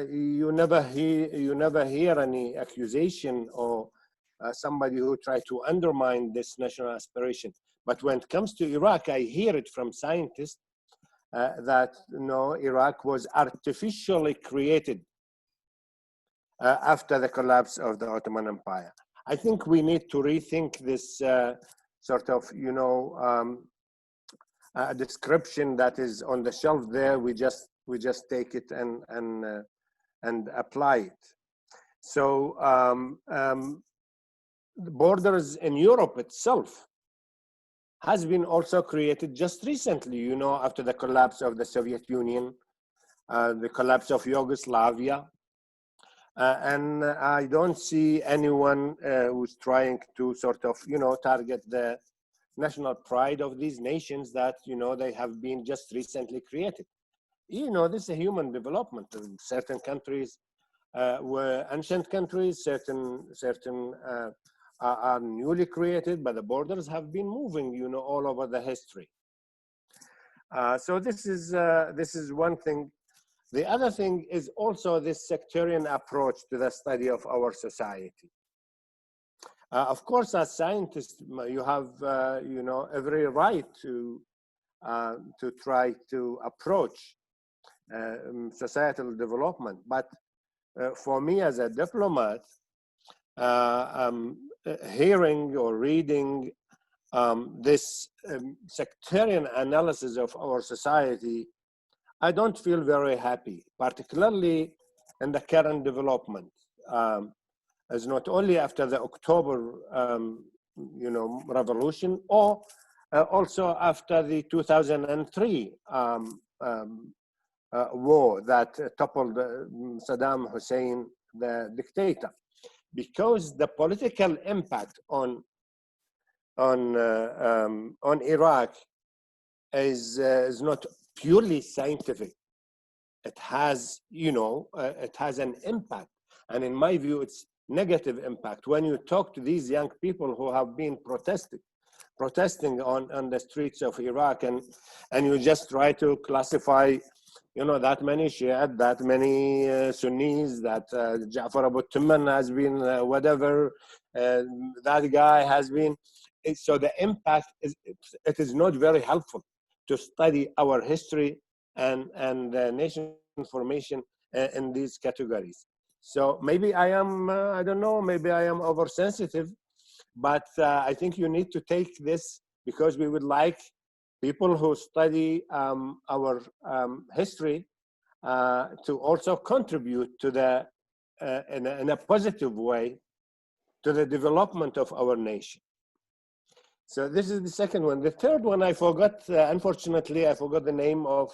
you never hear any accusation or somebody who tried to undermine this national aspiration. But when it comes to Iraq, I hear it from scientists that, you know, Iraq was artificially created after the collapse of the Ottoman Empire. I think we need to rethink this sort of, you know, a description that is on the shelf there. We just take it and apply it. So the borders in Europe itself has been also created just recently, you know, after the collapse of the Soviet Union, the collapse of Yugoslavia. And I don't see anyone who's trying to sort of, you know, target the national pride of these nations that, you know, they have been just recently created. You know, this is a human development. Certain countries were ancient countries, certain are newly created, but the borders have been moving, you know, all over the history. So this is one thing. The other thing is also this sectarian approach to the study of our society. Of course, as scientists, you have, you know, every right to try to approach societal development, but for me as a diplomat, hearing or reading this sectarian analysis of our society, I don't feel very happy, particularly in the current development. As not only after the October, revolution, or also after the 2003 war that toppled Saddam Hussein, the dictator, because the political impact on Iraq is not purely scientific. It has, it has an impact, and in my view, it's negative impact. When you talk to these young people who have been protesting on the streets of Iraq, and you just try to classify, that many Shia, that many Sunnis, that Ja'far Abu Timman has been whatever, that guy has been. So the impact it is not very helpful to study our history and nation formation in these categories. So maybe I am, I don't know, maybe I am oversensitive, but I think you need to take this, because we would like people who study our history to also contribute to the, in a positive way, to the development of our nation. So this is the second one. The third one I forgot, unfortunately, I forgot the name of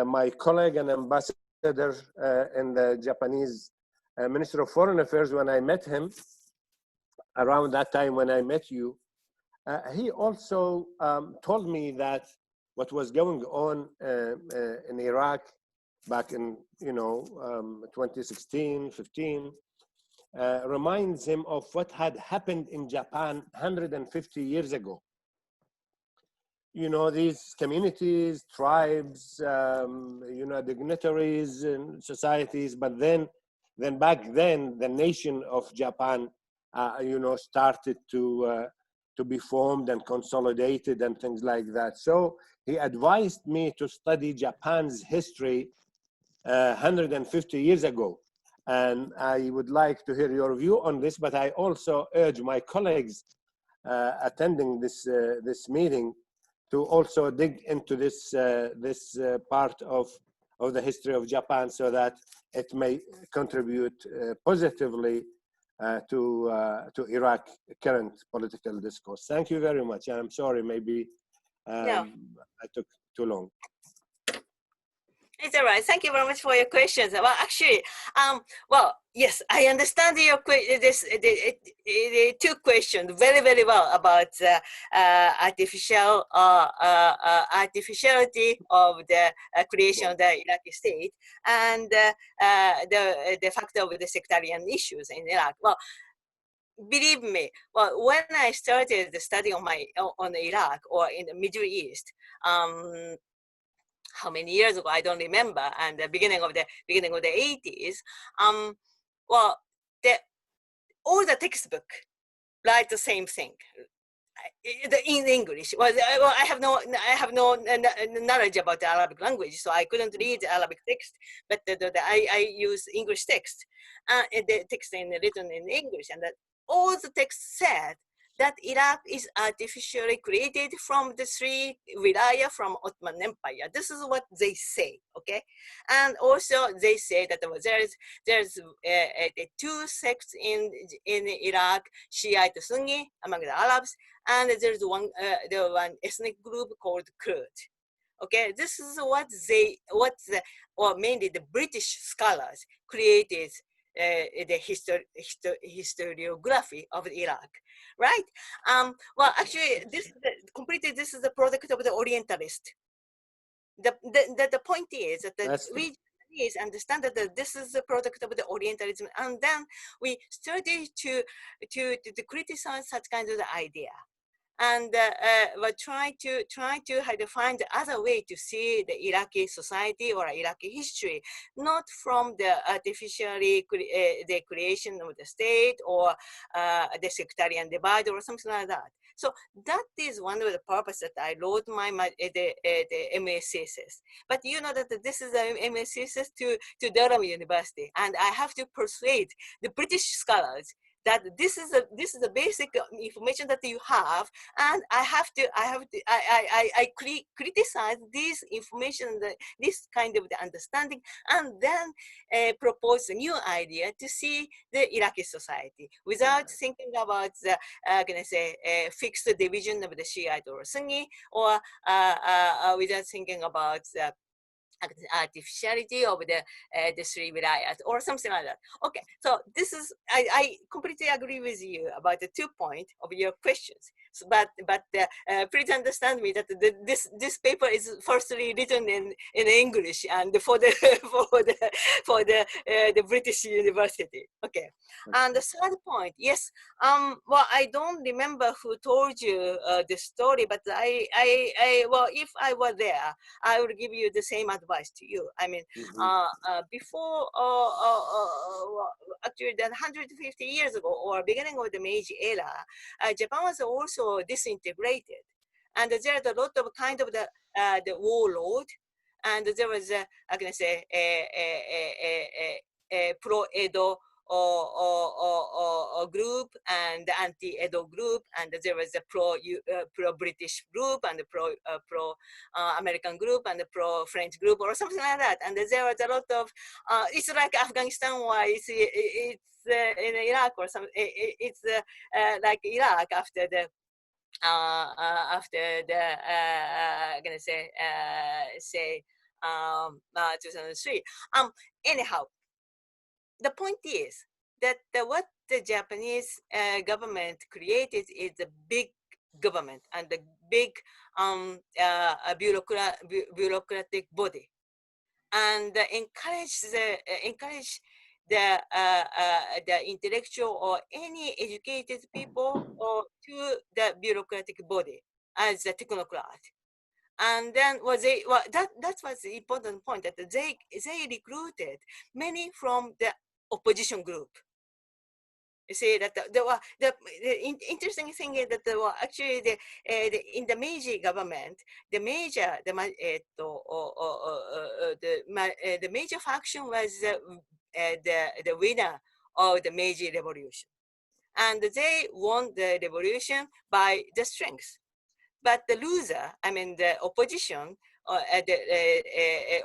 my colleague and ambassador in the Japanese Minister of Foreign Affairs. When I met him, around that time when I met you, he also told me that what was going on in Iraq back in 2016, 15, reminds him of what had happened in Japan 150 years ago. These communities, tribes, dignitaries and societies, but then back then, the nation of Japan, started to be formed and consolidated and things like that. So he advised me to study Japan's history 150 years ago. And I would like to hear your view on this, but I also urge my colleagues attending this meeting to also dig into this part of the history of Japan, so that it may contribute positively to Iraq current political discourse. Thank you very much. I'm sorry, maybe I took too long. It's all right. Thank you very much for your questions. Well, actually, yes, I understand your the two questions very, very well about artificiality of the creation of the Iraqi state, and the factor of the sectarian issues in Iraq. Well, believe me, when I started the study on Iraq or in the Middle East, how many years ago I don't remember, and the beginning of the 80s, all the textbook write the same thing in English. I have no knowledge about the Arabic language, so I couldn't read the Arabic text, but I use English text, the text written in English, and that all the text said that Iraq is artificially created from the three wilaya from Ottoman Empire. This is what they say, okay? And also they say that there's two sects in Iraq, Shiite Sunni among the Arabs, and there's one ethnic group called Kurd. Okay, this is mainly the British scholars created the historiography of Iraq, right? Well, actually, this is the product of the Orientalist. The point is that we Japanese understand that this is the product of the Orientalism, and then we started to criticize such kind of idea. And we're trying to find other way to see the Iraqi society or Iraqi history, not from the artificially the creation of the state or the sectarian divide or something like that. So that is one of the purpose that I wrote the MA thesis. But you know that this is a MA thesis to Durham University, and I have to persuade the British scholars that this is the basic information that you have, and I criticize this information, this kind of the understanding, and then propose a new idea to see the Iraqi society without thinking about the fixed division of the Shiite or Sunni, or without thinking about the artificiality of the three wilayat or something like that. Okay, so this is, I completely agree with you about the 2 points of your questions. So, but please understand me that this paper is firstly written in English and for the the British University. Okay, and the third point, yes. Well, I don't remember who told you the story, but well, if I were there, I would give you the same advice to you. I mean, before actually, 150 years ago, or beginning of the Meiji era, Japan was also disintegrated, and there's a lot of kind of the warlord, and there was a pro-Edo group and anti-Edo group, and there was a pro-British group and a pro-American group and a pro-French group or something like that. And there was a lot of, it's like Afghanistan, or it's in Iraq or something. It's like Iraq after the 2003. Anyhow, the point is that what the Japanese government created is a big government and a big bureaucratic body, and encourage the intellectual or any educated people or to the bureaucratic body as a technocrat. And then that was the important point, that they recruited many from the opposition group. You see that the interesting thing is that there were actually in the Meiji government, the major faction was the winner of the Meiji Revolution, and they won the revolution by the strength. But the loser, I mean the opposition,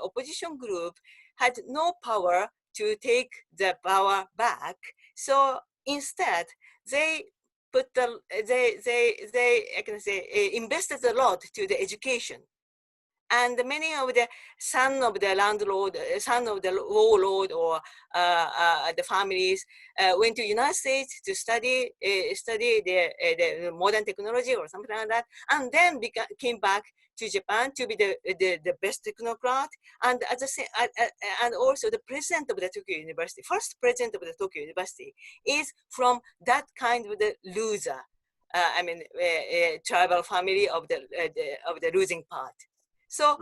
opposition group had no power to take the power back. So instead, they invested a lot to the education. And many of the son of the landlord, son of the warlord, or the families went to United States to study the modern technology or something like that, and then came back to Japan to be the best technocrat, and and also the president of the Tokyo University, first president of the Tokyo University, is from that kind of the loser. I mean, tribal family of the losing part. So,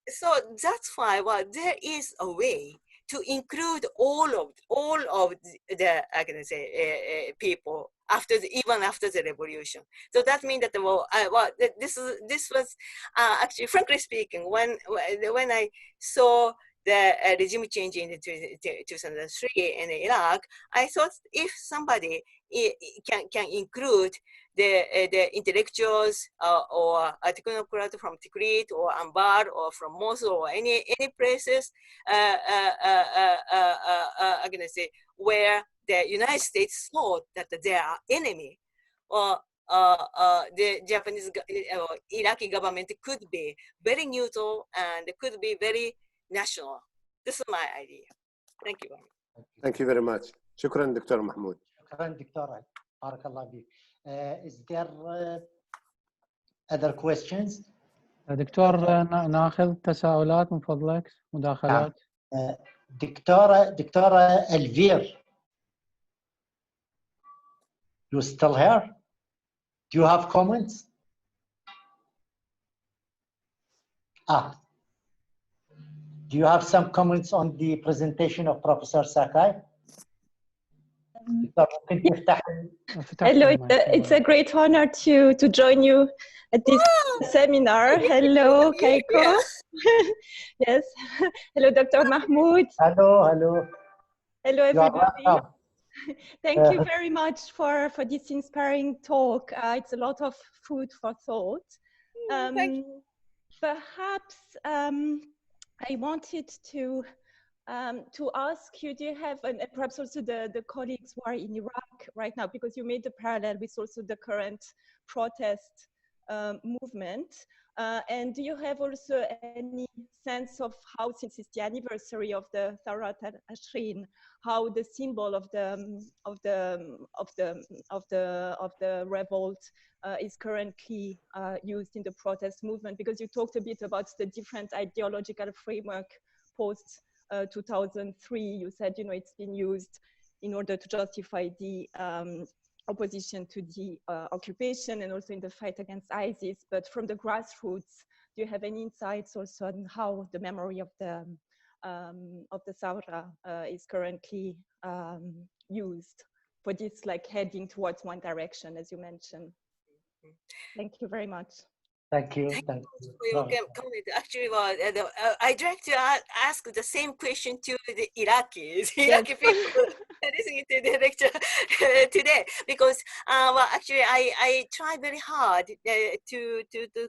so that's why there is a way to include all of the people even after the revolution. So that means that this was actually, frankly speaking, when I saw the regime change in 2003 in Iraq, I thought if somebody can include the intellectuals or a technocrat from Tikrit or Anbar or from Mosul or any places, where the United States thought that they are enemy, or the Japanese Iraqi government could be very neutral and could be very national. This is my idea. Thank you very much. Thank you very much. شكرا دكتور محمود. شكرا دكتورة. بارك الله فيك. Is there other questions? دكتور ناخذ تساؤلات من فضلك، مداخلات. دكتورة الفير. You still here? Do you have comments? Do you have some comments on the presentation of Professor Sakai? Hello, it's a great honor to join you at this seminar. Hello, Keiko. Yes. Hello, Dr. Mahmoud. Hello. Hello, everybody. Thank you very much for this inspiring talk. It's a lot of food for thought. Perhaps I wanted to ask you, do you have, and perhaps also the colleagues who are in Iraq right now, because you made the parallel with also the current protest movement, and do you have also any sense of how, since it's the anniversary of the Lethورة العشرين, how the symbol of the revolt is currently used in the protest movement? Because you talked a bit about the different ideological framework post 2003, you said, you know, it's been used in order to justify the opposition to the occupation and also in the fight against ISIS. But from the grassroots, do you have any insights also on how the memory of the Thawra is currently used for this, like, heading towards one direction, as you mentioned? Thank you very much. Thank you. For your comment. Actually, I'd like to ask the same question to the Iraqis, Iraqi people listening to the lecture today, because actually I tried very hard to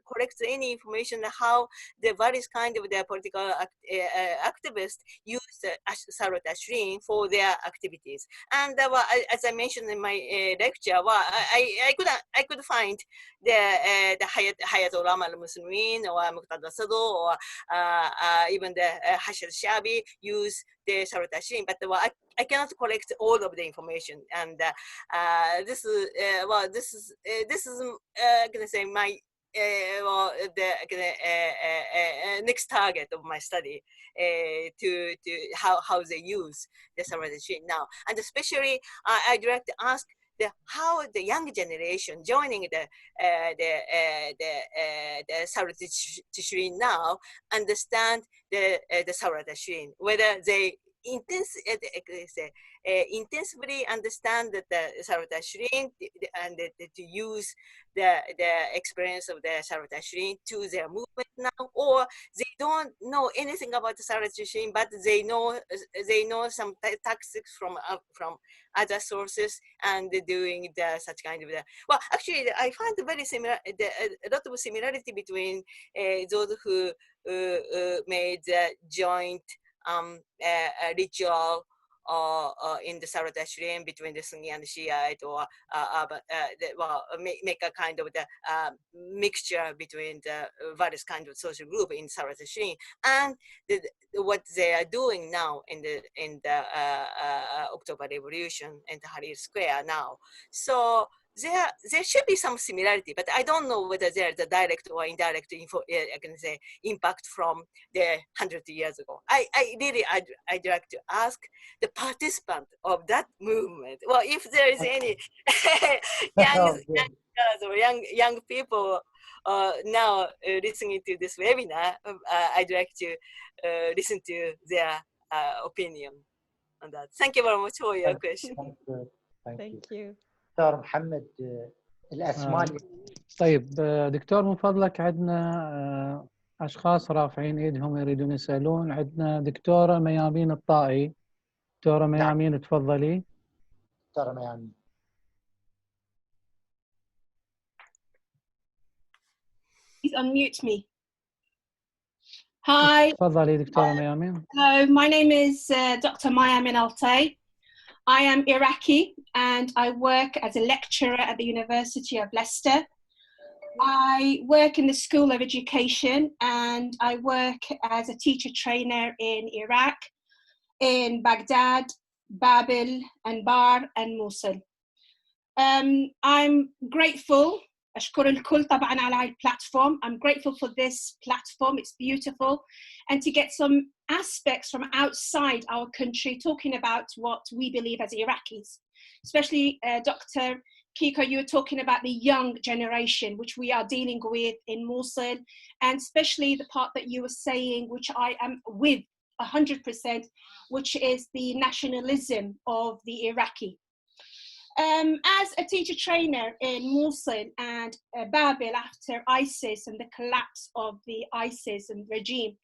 collect any information on how the various kind of the political activists use Lethورة العشرين for their activities. And as I mentioned in my lecture, I could find the Hayat Ulama al-Muslimin or Muqtada Sadr or even the Hashd al-Shabi use the Lethورة العشرين, but I cannot collect all of the information, and this is gonna say my next target of my study, to how they use the Lethورة العشرين now, and especially I'd like to ask how the young generation joining the Lethورة العشرين now understand the Lethورة العشرين, whether they intensively understand that the Lethورة العشرين and to use the experience of the Lethورة العشرين to their movement now, or they don't know anything about the Lethورة العشرين, but they know some tactics from other sources and doing such kind of well, actually I find very similar, a lot of similarity between those who made the joint ritual in the Lethورة العشرين between the Sunni and the Shiite, or make a kind of the mixture between the various kind of social group in Lethورة العشرين, and what they are doing now in the October Revolution in Tahrir Square now. So there should be some similarity, but I don't know whether there's a direct or indirect I can say impact from the 100 years ago. I'd like to ask the participant of that movement. Well, if there is any young people now listening to this webinar, I'd like to listen to their opinion on that. Thank you very much for your question. Thank you. دكتور محمد الأسماء. طيب دكتور من فضلك، عندنا أشخاص رافعين إيدهم يريدون يسألون. عندنا دكتورة ميامين الطائي. دكتورة ميامين تفضلي. دكتورة ميامين. Please unmute me. Hi. تفضلي دكتورة ميامين. Hello, my name is Dr. Mayamin Altay. I am Iraqi and I work as a lecturer at the University of Leicester. I work in the School of Education and I work as a teacher trainer in Iraq, in Baghdad, Babil, and Bar, and Mosul. I'm grateful. أشكر الكل طبعاً على هاي platform. I'm grateful for this platform. It's beautiful. And to get some aspects from outside our country talking about what we believe as Iraqis. Especially Dr. Keiko, you were talking about the young generation, which we are dealing with in Mosul, and especially the part that you were saying, which I am with 100%, which is the nationalism of the Iraqi. As a teacher trainer in Mosul and Babil after ISIS and the collapse of the ISIS and regime,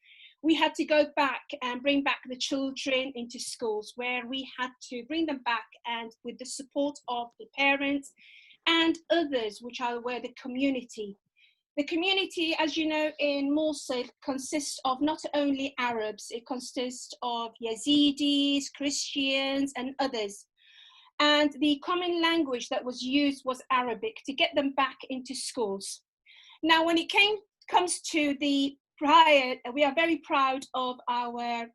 we had to go back and bring back the children into schools, where we had to bring them back, and with the support of the parents and others, which were the community. The community, as you know, in Mosul consists of not only Arabs, it consists of Yazidis, Christians, and others. And the common language that was used was Arabic to get them back into schools. Now, when it comes to the prior, we are very proud of our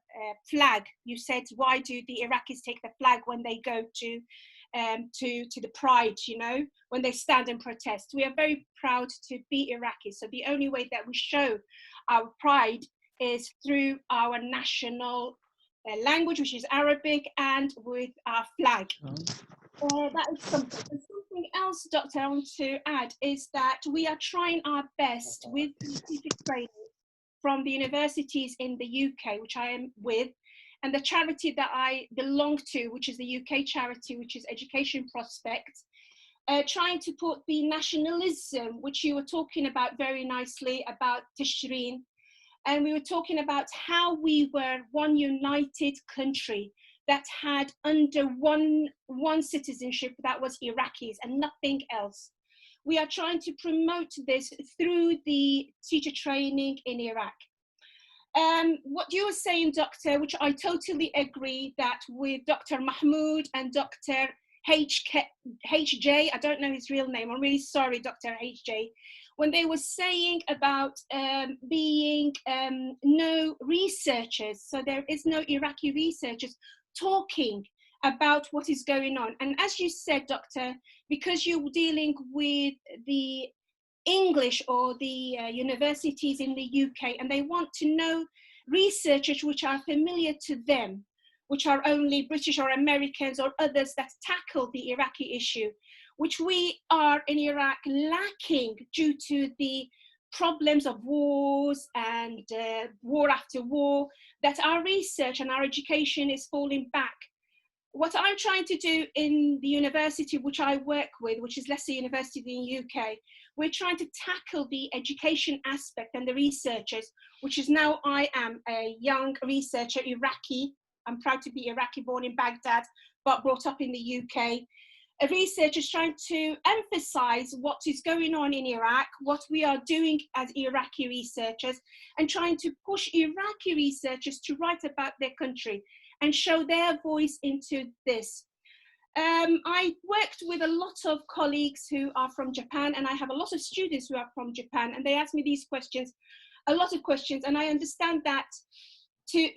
flag. You said, why do the Iraqis take the flag when they go to the pride, you know, when they stand and protest? We are very proud to be Iraqi. So the only way that we show our pride is through our national language, which is Arabic, and with our flag. That is something. And something else, Doctor, I want to add is that we are trying our best with the training from the universities in the UK, which I am with, and the charity that I belong to, which is the UK charity, which is Education Prospect, trying to put the nationalism, which you were talking about very nicely, about Tishrin, and we were talking about how we were one united country that had under one citizenship, that was Iraqis and nothing else. We are trying to promote this through the teacher training in Iraq. What you were saying, Doctor, which I totally agree, that with Dr. Mahmoud and Dr. HJ, I don't know his real name, I'm really sorry, Dr. HJ, when they were saying about being no researchers, so there is no Iraqi researchers talking about what is going on. And as you said, Doctor, because you're dealing with the English or the universities in the UK, and they want to know researchers which are familiar to them, which are only British or Americans or others that tackle the Iraqi issue, which we are in Iraq lacking due to the problems of wars and war after war, that our research and our education is falling back. What I'm trying to do in the university which I work with, which is Leicester University in the UK, we're trying to tackle the education aspect and the researchers, which is now I am a young researcher, Iraqi. I'm proud to be Iraqi, born in Baghdad, but brought up in the UK. A researcher is trying to emphasize what is going on in Iraq, what we are doing as Iraqi researchers, and trying to push Iraqi researchers to write about their country and show their voice into this. I worked with a lot of colleagues who are from Japan, and I have a lot of students who are from Japan, and they ask me these questions, a lot of questions, and I understand that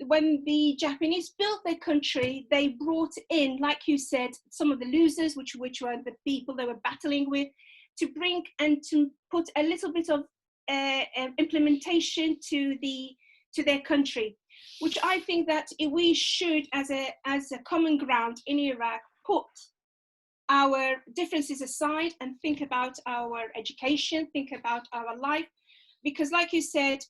when the Japanese built their country, they brought in, like you said, some of the losers, which were the people they were battling with, to bring and to put a little bit of implementation to their country, which I think that we should, as a common ground in Iraq, put our differences aside and think about our education, think about our life, because like you said,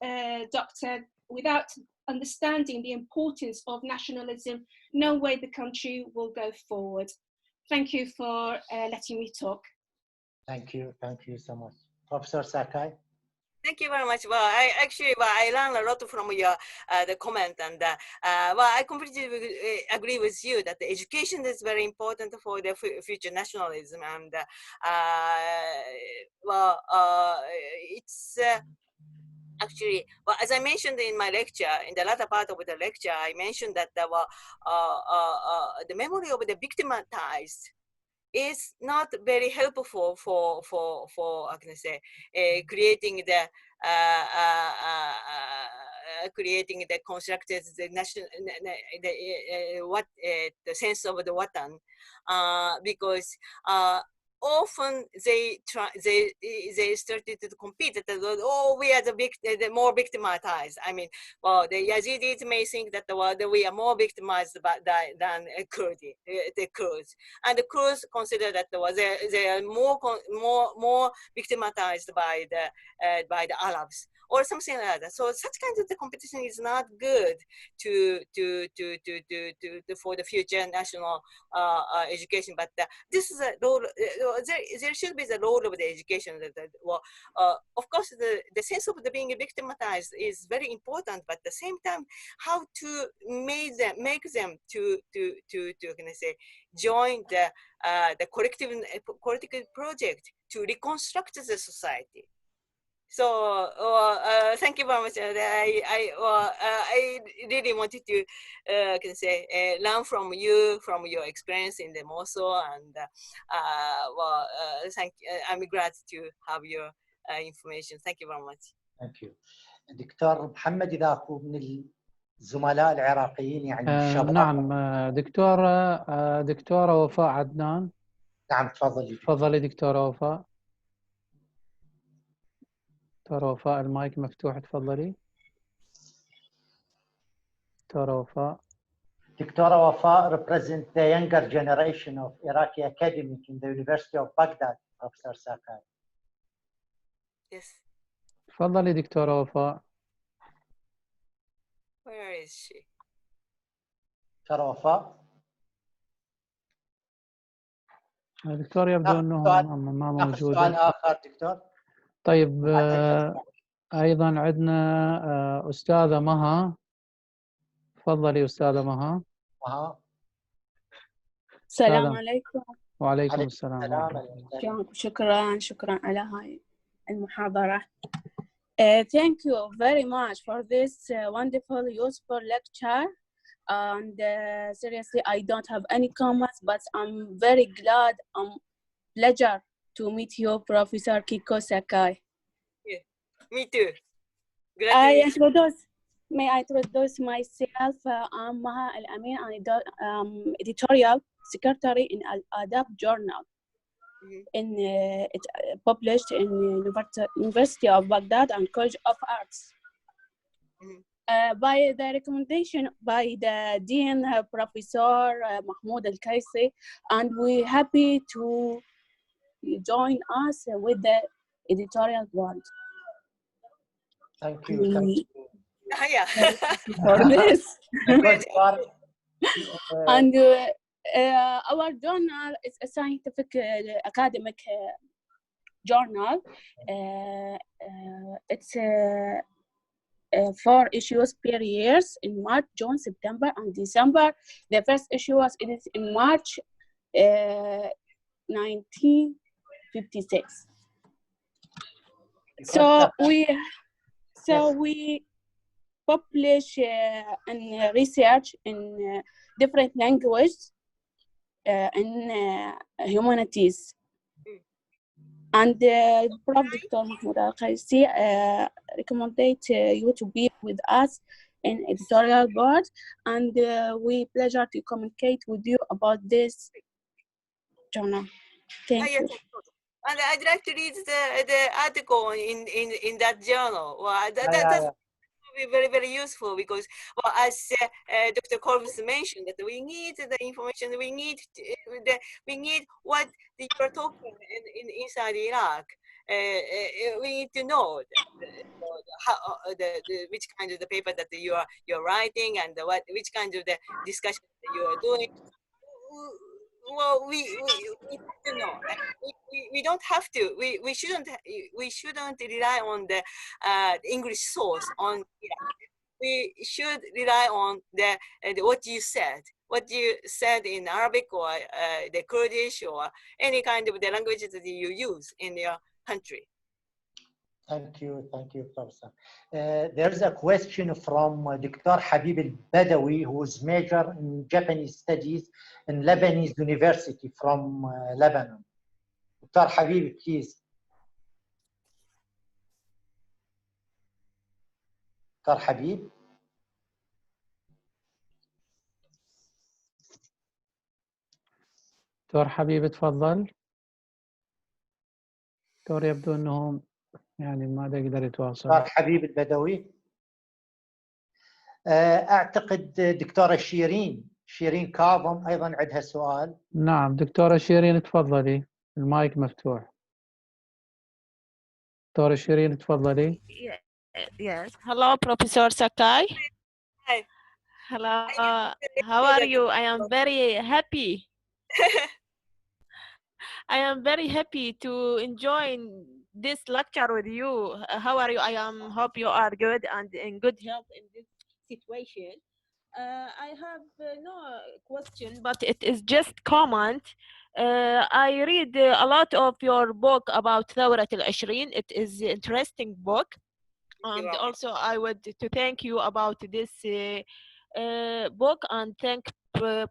Doctor, without understanding the importance of nationalism, no way the country will go forward. Thank you for letting me talk. Thank you so much. Professor Sakai. Thank you very much. Well, I learned a lot from your the comment, and I completely agree with you that the education is very important for the future nationalism, and it's actually, well, as I mentioned in my lecture, in the latter part of the lecture, I mentioned that the memory of the victimized is not very helpful for I can say creating the constructed the national the sense of the watan, because often they started to compete. Oh, we are the more victimized. I mean, well, the Yazidis may think that we are more victimized than the Kurds, and the Kurds consider that they are more victimized by the Arabs, or something like that. So such kind of the competition is not good for the future national education. But this is a role. There should be the role of the education. Of course, the sense of the being victimized is very important. But at the same time, how to make them to can I say, join the collective project to reconstruct the society. So thank you very much. I really wanted to can say learn from your experience in the Mosul, and I'm glad to have your information. Thank you very much. Thank you. دكتور محمد، إذا أكو من الزملاء العراقيين يعني الشباب. نعم دكتورة وفاء عدنان. نعم تفضلي. تفضلي دكتورة وفاء. دكتورة وفاء المايك مفتوح، تفضلي. دكتورة وفاء. دكتورة وفاء represent the younger generation of Iraqi academic in the University of Baghdad, Professor Sakai. Yes. تفضلي دكتورة وفاء. Where is she? دكتورة وفاء. دكتور يبدو أنه ما موجودة. سؤال آخر دكتور. طيب أيضا عندنا أستاذة مها. تفضلي أستاذة مها. السلام عليكم. وعليكم السلام. شكرا على هاي المحاضرة. Thank you very much for this wonderful, useful lecture. And seriously, I don't have any comments, but I'm very glad. Pleasure to meet you, Professor Keiko Sakai. Yeah, me too. May I introduce myself? I'm Maha Al-Amin. I'm editorial secretary in Al-Adab Journal. It's published in University of Baghdad and College of Arts. By the recommendation by the Dean Professor Mahmoud Al-Kaisi, and we're happy to join us with the editorial board. Thank you. For this. And our journal is a scientific academic journal. It's 4 issues per year in March, June, September, and December. The first issue was edited in March 1956. So we publish and research in different languages in humanities. And Prof. Dr. Mahmoud Al-Kaisi recommended you to be with us in editorial board, and we pleasure to communicate with you about this journal. Thank you. And I'd like to read the article in that journal. Well, that's be very, very useful, because as Dr. Corbus mentioned, that we need the information, we need what you're talking inside Iraq. We need to know which kind of the paper that you're writing, and which kind of the discussion that you are doing. Well, we have to know. We don't have to. We shouldn't rely on the English source on Iraq. We should rely on what you said in Arabic or the Kurdish or any kind of the languages that you use in your country. Thank you, Professor. There's a question from Dr. Habib al-Badawi, who's major in Japanese studies in Lebanese University from Lebanon. Dr. Habib, please. Dr. Habib. دكتور حبيب تفضل. دكتور يبدو أنه يعني ما يقدر يتواصل. دكتور حبيب البدوي. أعتقد دكتورة شيرين كاظم أيضا عندها سؤال. نعم دكتورة شيرين تفضلي، المايك مفتوح. دكتورة شيرين تفضلي. Yes. Hello, Professor Sakai. Hi. Hello. How are you? I am very happy. I am very happy to enjoy this lecture with you. How are you? I hope you are good and in good health in this situation. I have no question, but it is just comment. I read a lot of your book about ثورة العشرين. It is an interesting book. And also I would to thank you about this book and thank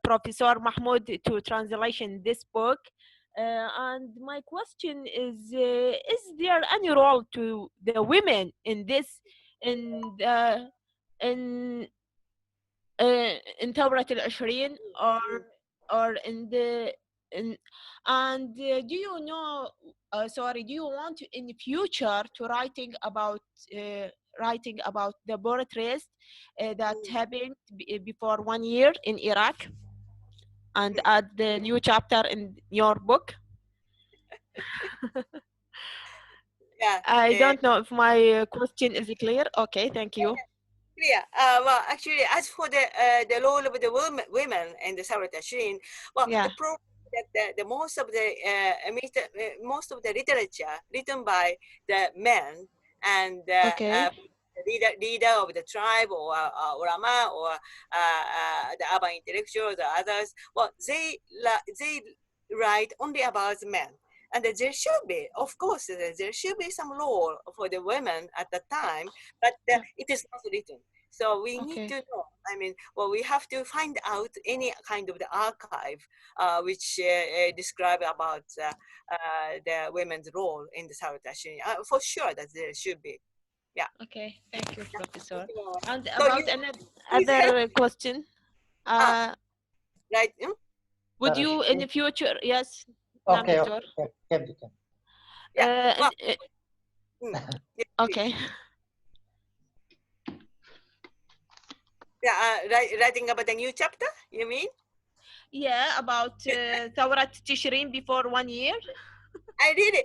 Professor Mahmoud to translation this book. And my question is there any role to the women in this in ثورة العشرين or in the and do you know do you want to, in the future to writing about the protest that happened before 1 year in Iraq and add the new chapter in your book? Yeah, I don't know if my question is clear. Okay, thank you. Yeah, well, actually, as for the role of the women in the ثورة العشرين, well, Yeah. the problem that the most of the literature written by the men and Okay. leader of the tribe or ulama or the urban intellectuals or others, well, they write only about the men. And there should be, of course, there should be some role for the women at the time, but it is not written. So we need to know. I mean, well, we have to find out any kind of the archive which describe about the women's role in the ثورة العشرين. For sure that there should be. Yeah. Okay, thank you, Professor. And So about another question. Right. Would you in the future? Yes. Okay. Okay. Yeah, writing about a new chapter, you mean? Yeah, about ثورة تشرين before 1 year. I really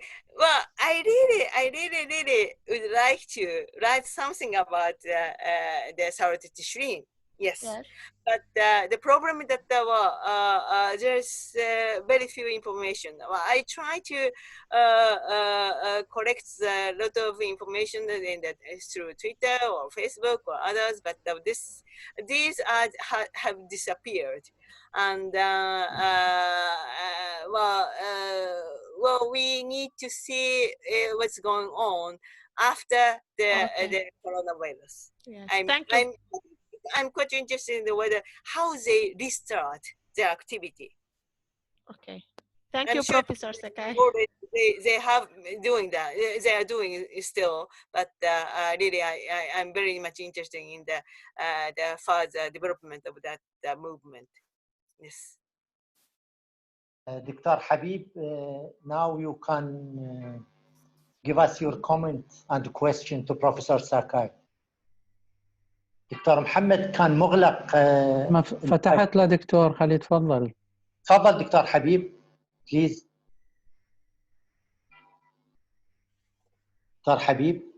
would like to write something about the ثورة تشرين. Yes. But the problem is that there's very few information. I try to collect a lot of information through Twitter or Facebook or others, but these have disappeared. And we need to see what's going on after the coronavirus. Yes. Thank you. I'm quite interested in whether how they restart their activity. Okay. Thank I'm you, sure Professor Sakai. They have doing that. They are doing it still, but really, I'm very much interested in the further development of that movement. Yes. Dr. Habib, now you can give us your comment and question to Professor Sakai. دكتور محمد كان مغلق. ما فتحت له دكتور، خليه يتفضل. تفضل دكتور حبيب بليز. دكتور حبيب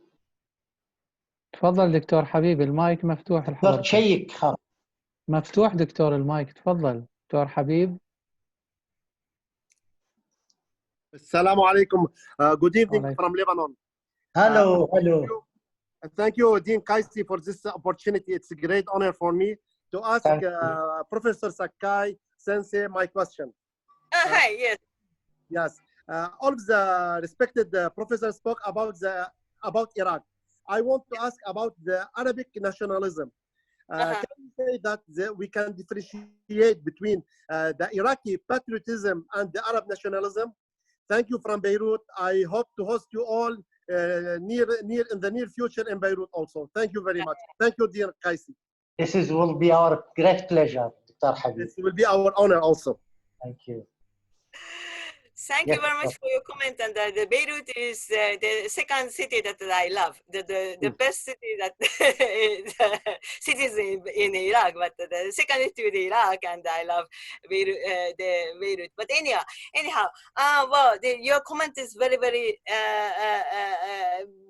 تفضل دكتور حبيب، المايك مفتوح الحضور. دكتور تشيك مفتوح دكتور المايك، تفضل دكتور حبيب. السلام عليكم. Good evening from Lebanon. Hello. Thank you, Dean Kaisi, for this opportunity. It's a great honor for me to ask Professor Sakai Sensei my question. Hi, yes. Yes. All of the respected professors spoke about Iraq. I want to ask about the Arabic nationalism. Can you say that we can differentiate between the Iraqi patriotism and the Arab nationalism? Thank you from Beirut. I hope to host you all in the near future in Beirut also. Thank you very much. Thank you, dear Kaisi. This will be our great pleasure, Dr. Habib. This will be our honor also. Thank you. Thank you very much for your comment. And the Beirut is the second city that I love. The best city that cities in Iraq, but the second to the Iraq, and I love Beirut. But anyhow, well, your comment is very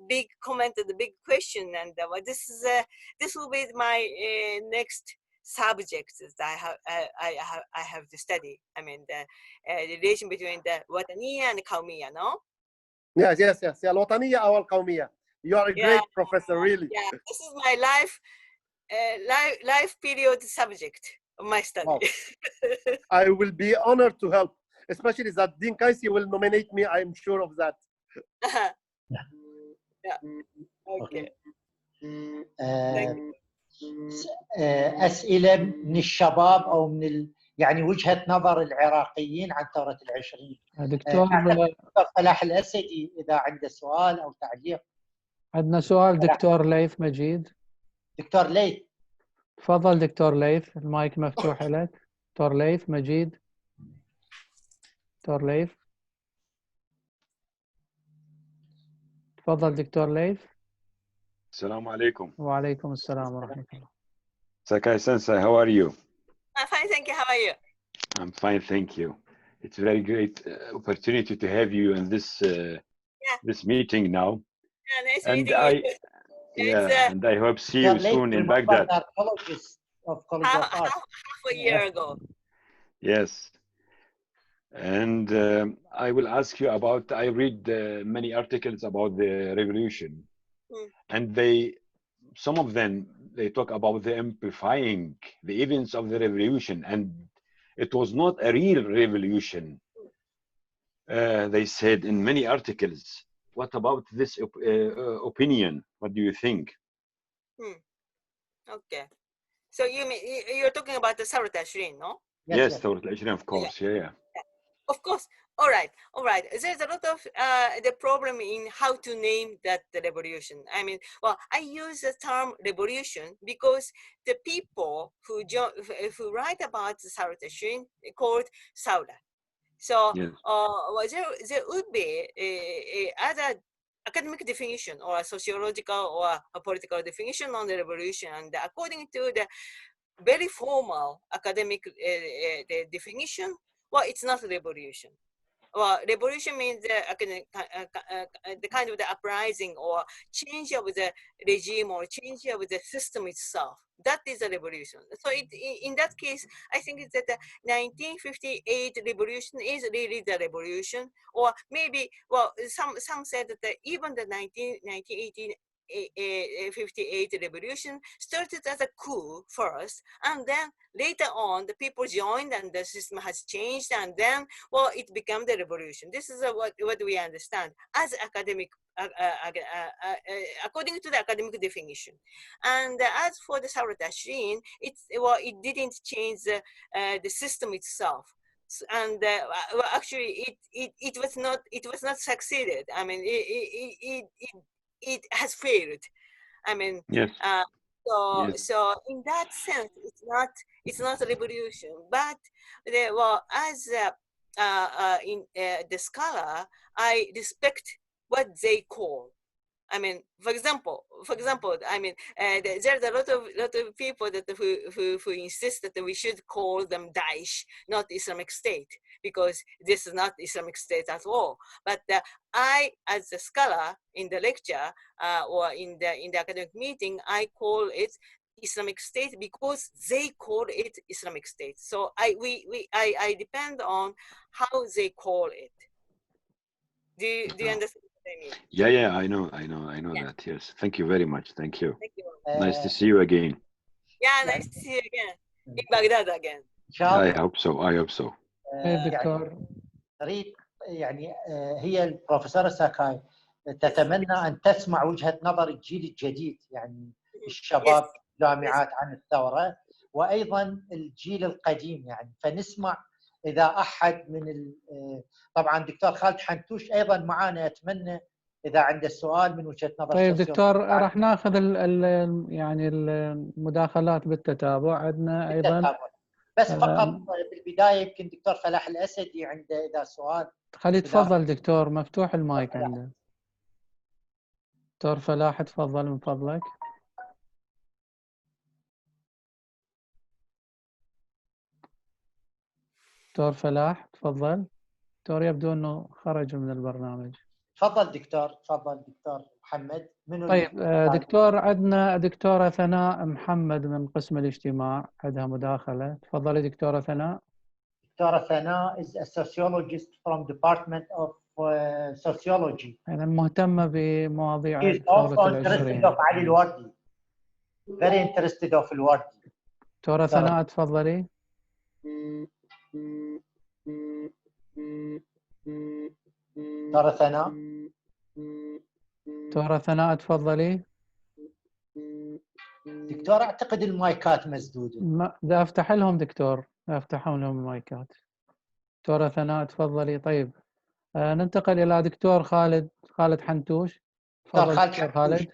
big comment, the big question, and this will be my next subjects that I have to study. I mean the relation between the Wataniya and Qawmiya, no? Yes. Yeah, الوطنية أو القومية. You are a great professor, really. Yeah, this is my life period subject of my study. Wow. I will be honored to help, especially that Dean Kaisi will nominate me. I'm sure of that. Yeah. Okay. أسئلة من الشباب أو من يعني وجهة نظر العراقيين عن ثورة العشرين. دكتور فلاح الأسدي إذا عنده سؤال أو تعليق. عندنا سؤال دكتور ليث مجيد. دكتور ليث. تفضل دكتور ليث، المايك مفتوح لك. دكتور ليث مجيد. دكتور ليث. تفضل دكتور ليث. السلام عليكم. وعليكم السلام ورحمة الله. Sakai Sensei, how are you? I'm fine, thank you. How are you? I'm fine, thank you. It's a very great opportunity to have you in this this meeting now. Yeah, nice and meeting you. And I hope see you soon in Baghdad. Half a year ago. Yes. And I will ask you about, I read many articles about the revolution. And some of them, they talk about the amplifying the events of the revolution, and it was not a real revolution. They said in many articles. What about this opinion? What do you think? Okay. So you're talking about the Thawrat al-Ashrin, no? Yes, Thawrat al-Ashrin, of course. Yeah. Of course. All right. There's a lot of the problem in how to name that the revolution. I mean, well, I use the term revolution because the people who write about the Thawrat al-Ashrin called Thawra. So yes. There would be other academic definition or a sociological or a political definition on the revolution, and according to the very formal academic definition, well, it's not a revolution. Well, revolution means the kind of the uprising or change of the regime or change of the system itself. That is a revolution. So in that case, I think it's that the 1958 revolution is really the revolution, or maybe, well, some said that even the 1958 revolution started as a coup first, and then later on the people joined and the system has changed, and then, well, it became the revolution. This is what we understand as academic, according to the academic definition. And as for the Thawrat al-Ashrin, it didn't change the system itself. And actually, it was not succeeded. I mean, it has failed. I mean, yes. So in that sense, it's not a revolution. But as in the scholar, I respect what they call. I mean, for example, I mean, there's a lot of people that who insist that we should call them Daesh, not Islamic State, because this is not Islamic State at all. But I, as a scholar in the lecture or in the academic meeting, I call it Islamic State because they call it Islamic State. So I depend on how they call it. Do you understand? Yeah, I know that. Yes, thank you very much. Thank you. Nice to see you again. Yeah, nice to see you again in Baghdad again. I hope so. دكتور نريد يعني هي البروفسورة ساكاي تتمنى أن تسمع وجهة نظر الجيل الجديد، يعني الشباب جامعات عن الثورة، وأيضا الجيل القديم، يعني فنسمع إذا أحد من طبعا دكتور خالد حنتوش أيضا معنا، أتمنى إذا عنده سؤال من وجهة نظر. طيب دكتور، راح ناخذ يعني المداخلات بالتتابع. عندنا أيضا بس فقط بالبداية يمكن دكتور فلاح الأسدي عنده إذا سؤال خلي يتفضل دكتور، مفتوح المايك عنده. دكتور فلاح تفضل من فضلك. دكتور فلاح تفضل. دكتور يبدو انه خرج من البرنامج. تفضل دكتور محمد. طيب دكتور، عندنا دكتورة ثناء محمد من قسم الاجتماع، عندها مداخلة. تفضلي دكتورة ثناء. دكتورة ثناء is a sociologist from Department of Sociology. يعني مهتمة بمواضيع She is ثورة also العشرين. interested of علي الوردي. Very interested of الوردي. دكتورة ثناء تفضلي. دكتورة ثناء. دكتورة ثناء تفضلي. دكتور اعتقد المايكات مسدودة. بدي افتح لهم دكتور، افتحوا لهم المايكات. دكتورة ثناء تفضلي. طيب ننتقل الى دكتور خالد حنتوش. تفضل دكتور خالد.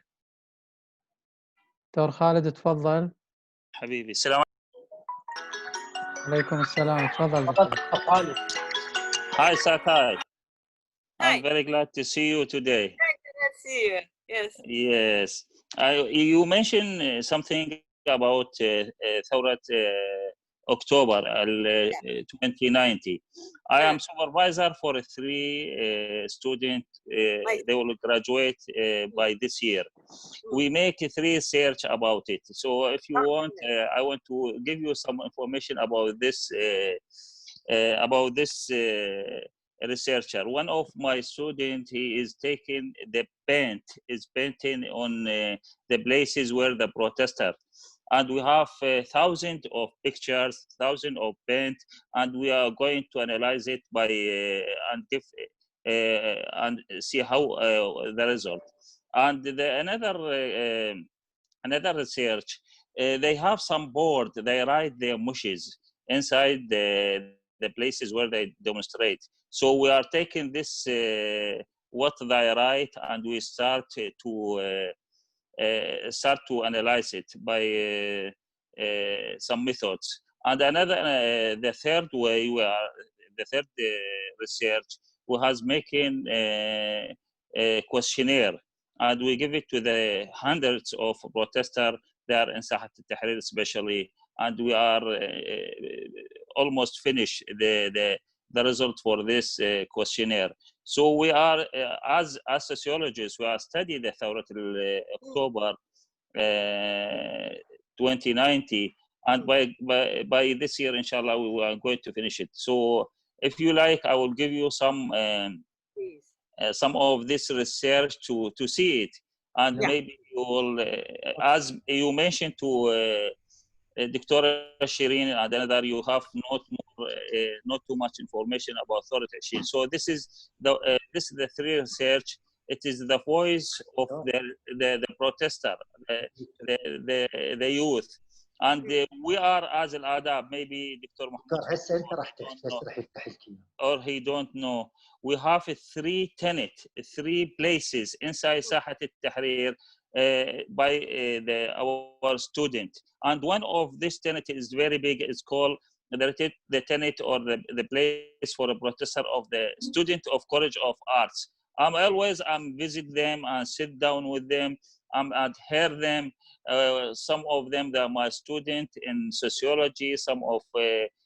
دكتور خالد تفضل. حبيبي السلام عليكم السلام. تفضل دكتور خالد. Hi Sakai. I'm very glad to see you today. Glad to see you. Yes. Yes. You mentioned something about ثورة October 2090. I am supervisor for 3 students. They will graduate by this year. We make 3 research about it. So if you want, I want to give you some information about this researcher. One of my students, he is taking the painting on the places where the protesters. And we have thousands of pictures, thousands of paint, and we are going to analyze it by and see how the result. And another research, they have some board. They write their wishes inside the places where they demonstrate. So we are taking this what they write, and we start to analyze it by some methods. And the third way, the third research, we has making a questionnaire, and we give it to the hundreds of protesters there in Sahat al-Tahrir especially, and we are almost finished the result for this questionnaire. So we are, as sociologists, we are studying the Thawrat October 2090, and by this year, inshallah, we are going to finish it. So if you like, I will give you some of this research to see it, and maybe you will, as you mentioned to Dr. Shirin and another, you have not too much information about Thawrat al-Ashrin. So this is the 3 research. It is the voice of the protester, the youth, and we are as al-adab. Maybe Dr. Muhammad or he don't know. We have 3 tenets, 3 places inside Sahat al-Tahrir by our student. And one of this tenet is very big. It's called the tenet or the place for a protester of the student of College of Arts. I'm visit them and sit down with them and hear them. Some of them, they are my student in sociology, some of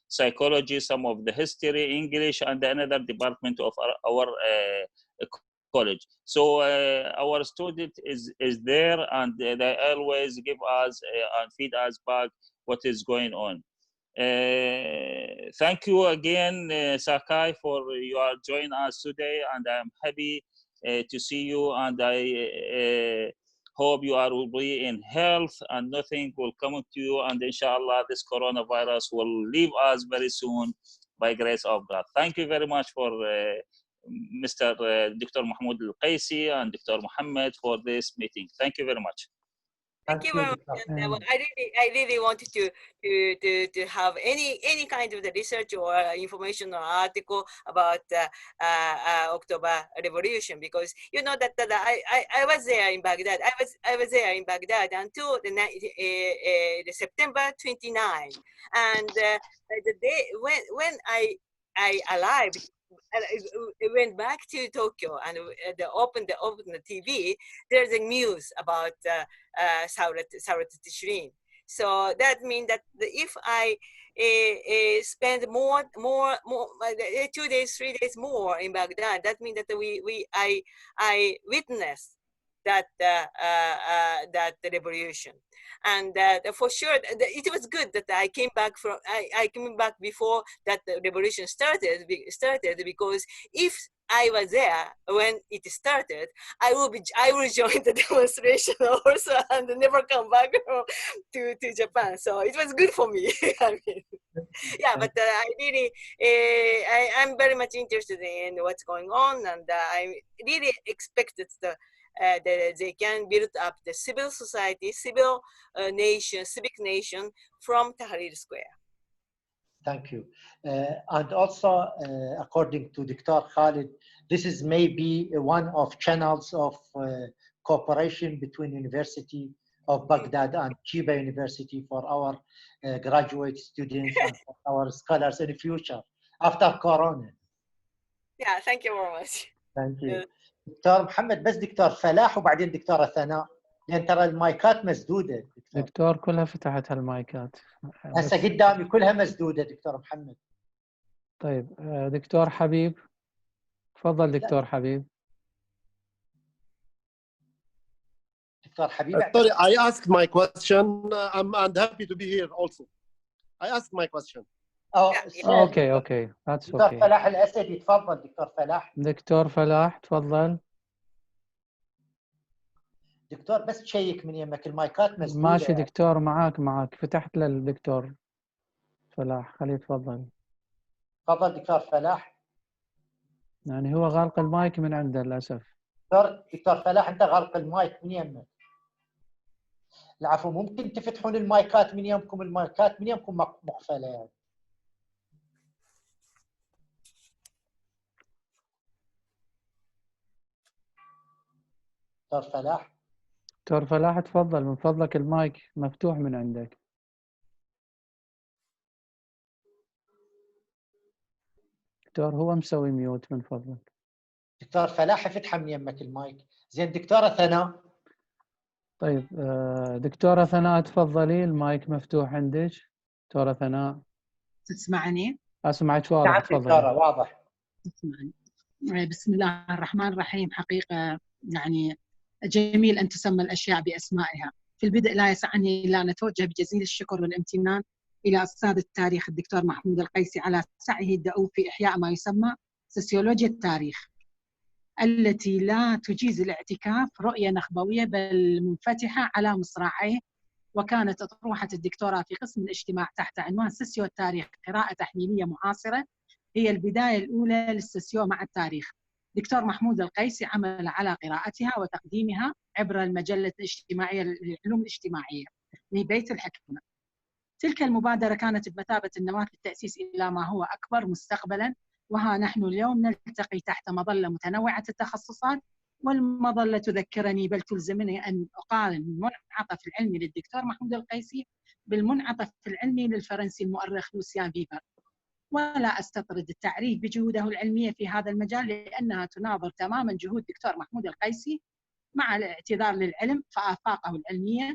psychology, some of the history, English, and another department of our college. So our student is there, and they always give us and feed us back what is going on. Thank you again, Sakai, for you are joining us today, and I'm happy to see you, and I hope you will be in health and nothing will come to you, and inshallah this coronavirus will leave us very soon by grace of God. Thank you very much for Mr. Dr. Mahmoud Al-Qaisi and Dr. Muhammad for this meeting. Thank you very much. Thank you very much. I really wanted to have any kind of the research or information or article about October Revolution, because you know that I was there in Baghdad. I was there in Baghdad until the September 29, and the day when I arrived went back to Tokyo and they opened the TV. There's a news about Thawrat Tishrin. So that means that if I spend more 2 days, 3 days more in Baghdad, that means that I witnessed that that revolution. And for sure, it was good that I came back I came back before that the revolution started, because if I was there when it started, I will join the demonstration also and never come back to Japan. So it was good for me. I mean, yeah, but I really I'm very much interested in what's going on, and I really expected that they can build up the civil society, civic nation from Tahrir Square. Thank you. And also, according to Dr. Khalid, this is maybe one of channels of cooperation between University of Baghdad and Tshibà University for our graduate students and for our scholars in the future after Corona. Yeah, thank you very much. Thank you. دكتور محمد، بس دكتور فلاح وبعدين دكتورة ثناء، لأن ترى المايكات مسدودة. دكتور كلها فتحت هالمايكات. هسه قدامي كلها مسدودة دكتور محمد. طيب دكتور حبيب، تفضل دكتور حبيب. دكتور حبيب. Sorry, I asked my question. I'm happy to be here also. I asked my question. اوكي that's دكتور okay. فلاح الأسدي، تفضل دكتور فلاح. دكتور فلاح تفضل. دكتور بس تشيك من يمك المايكات مسدودة. ماشي دكتور، معك فتحت للدكتور فلاح، خليه يتفضل. تفضل دكتور فلاح. يعني هو غالق المايك من عنده للأسف. دكتور فلاح أنت غالق المايك من يمك. العفو، ممكن تفتحون المايكات من يمكم، المايكات من يمكم مقفلة يعني. دكتور فلاح. دكتور فلاح تفضل من فضلك، المايك مفتوح من عندك. دكتور هو مسوي ميوت من فضلك. دكتور فلاح فتح من يمك المايك. زين دكتورة ثناء. طيب دكتورة ثناء تفضلي، المايك مفتوح عندك. دكتورة ثناء تسمعني؟ أسمعك واضح، تفضلي. دكتورة واضح. تسمعني. بسم الله الرحمن الرحيم. حقيقة يعني جميل أن تسمى الأشياء بأسمائها. في البدء لا يسعني إلا أن أتوجه بجزيل الشكر والامتنان إلى أستاذ التاريخ الدكتور محمود القيسي على سعيه الدؤوب في إحياء ما يسمى سوسيولوجيا التاريخ، التي لا تجيز الاعتكاف رؤية نخبوية بل منفتحة على مصراعيه. وكانت أطروحة الدكتوراه في قسم الاجتماع تحت عنوان سوسيو التاريخ، قراءة تحليلية معاصرة، هي البداية الأولى للسوسيو مع التاريخ. دكتور محمود القيسي عمل على قراءتها وتقديمها عبر المجلة الاجتماعية للعلوم الاجتماعية لبيت الحكمة. تلك المبادرة كانت بمثابة النواة للتأسيس إلى ما هو أكبر مستقبلاً، وها نحن اليوم نلتقي تحت مظلة متنوعة التخصصات. والمظلة تذكرني بل تلزمني أن أقارن المنعطف العلمي للدكتور محمود القيسي بالمنعطف العلمي للفرنسي المؤرخ لوسيان فيبر، ولا أستطرد التعريف بجهوده العلمية في هذا المجال، لأنها تناظر تماماً جهود دكتور محمود القيسي مع الاعتذار للعلم، فآفاقه العلمية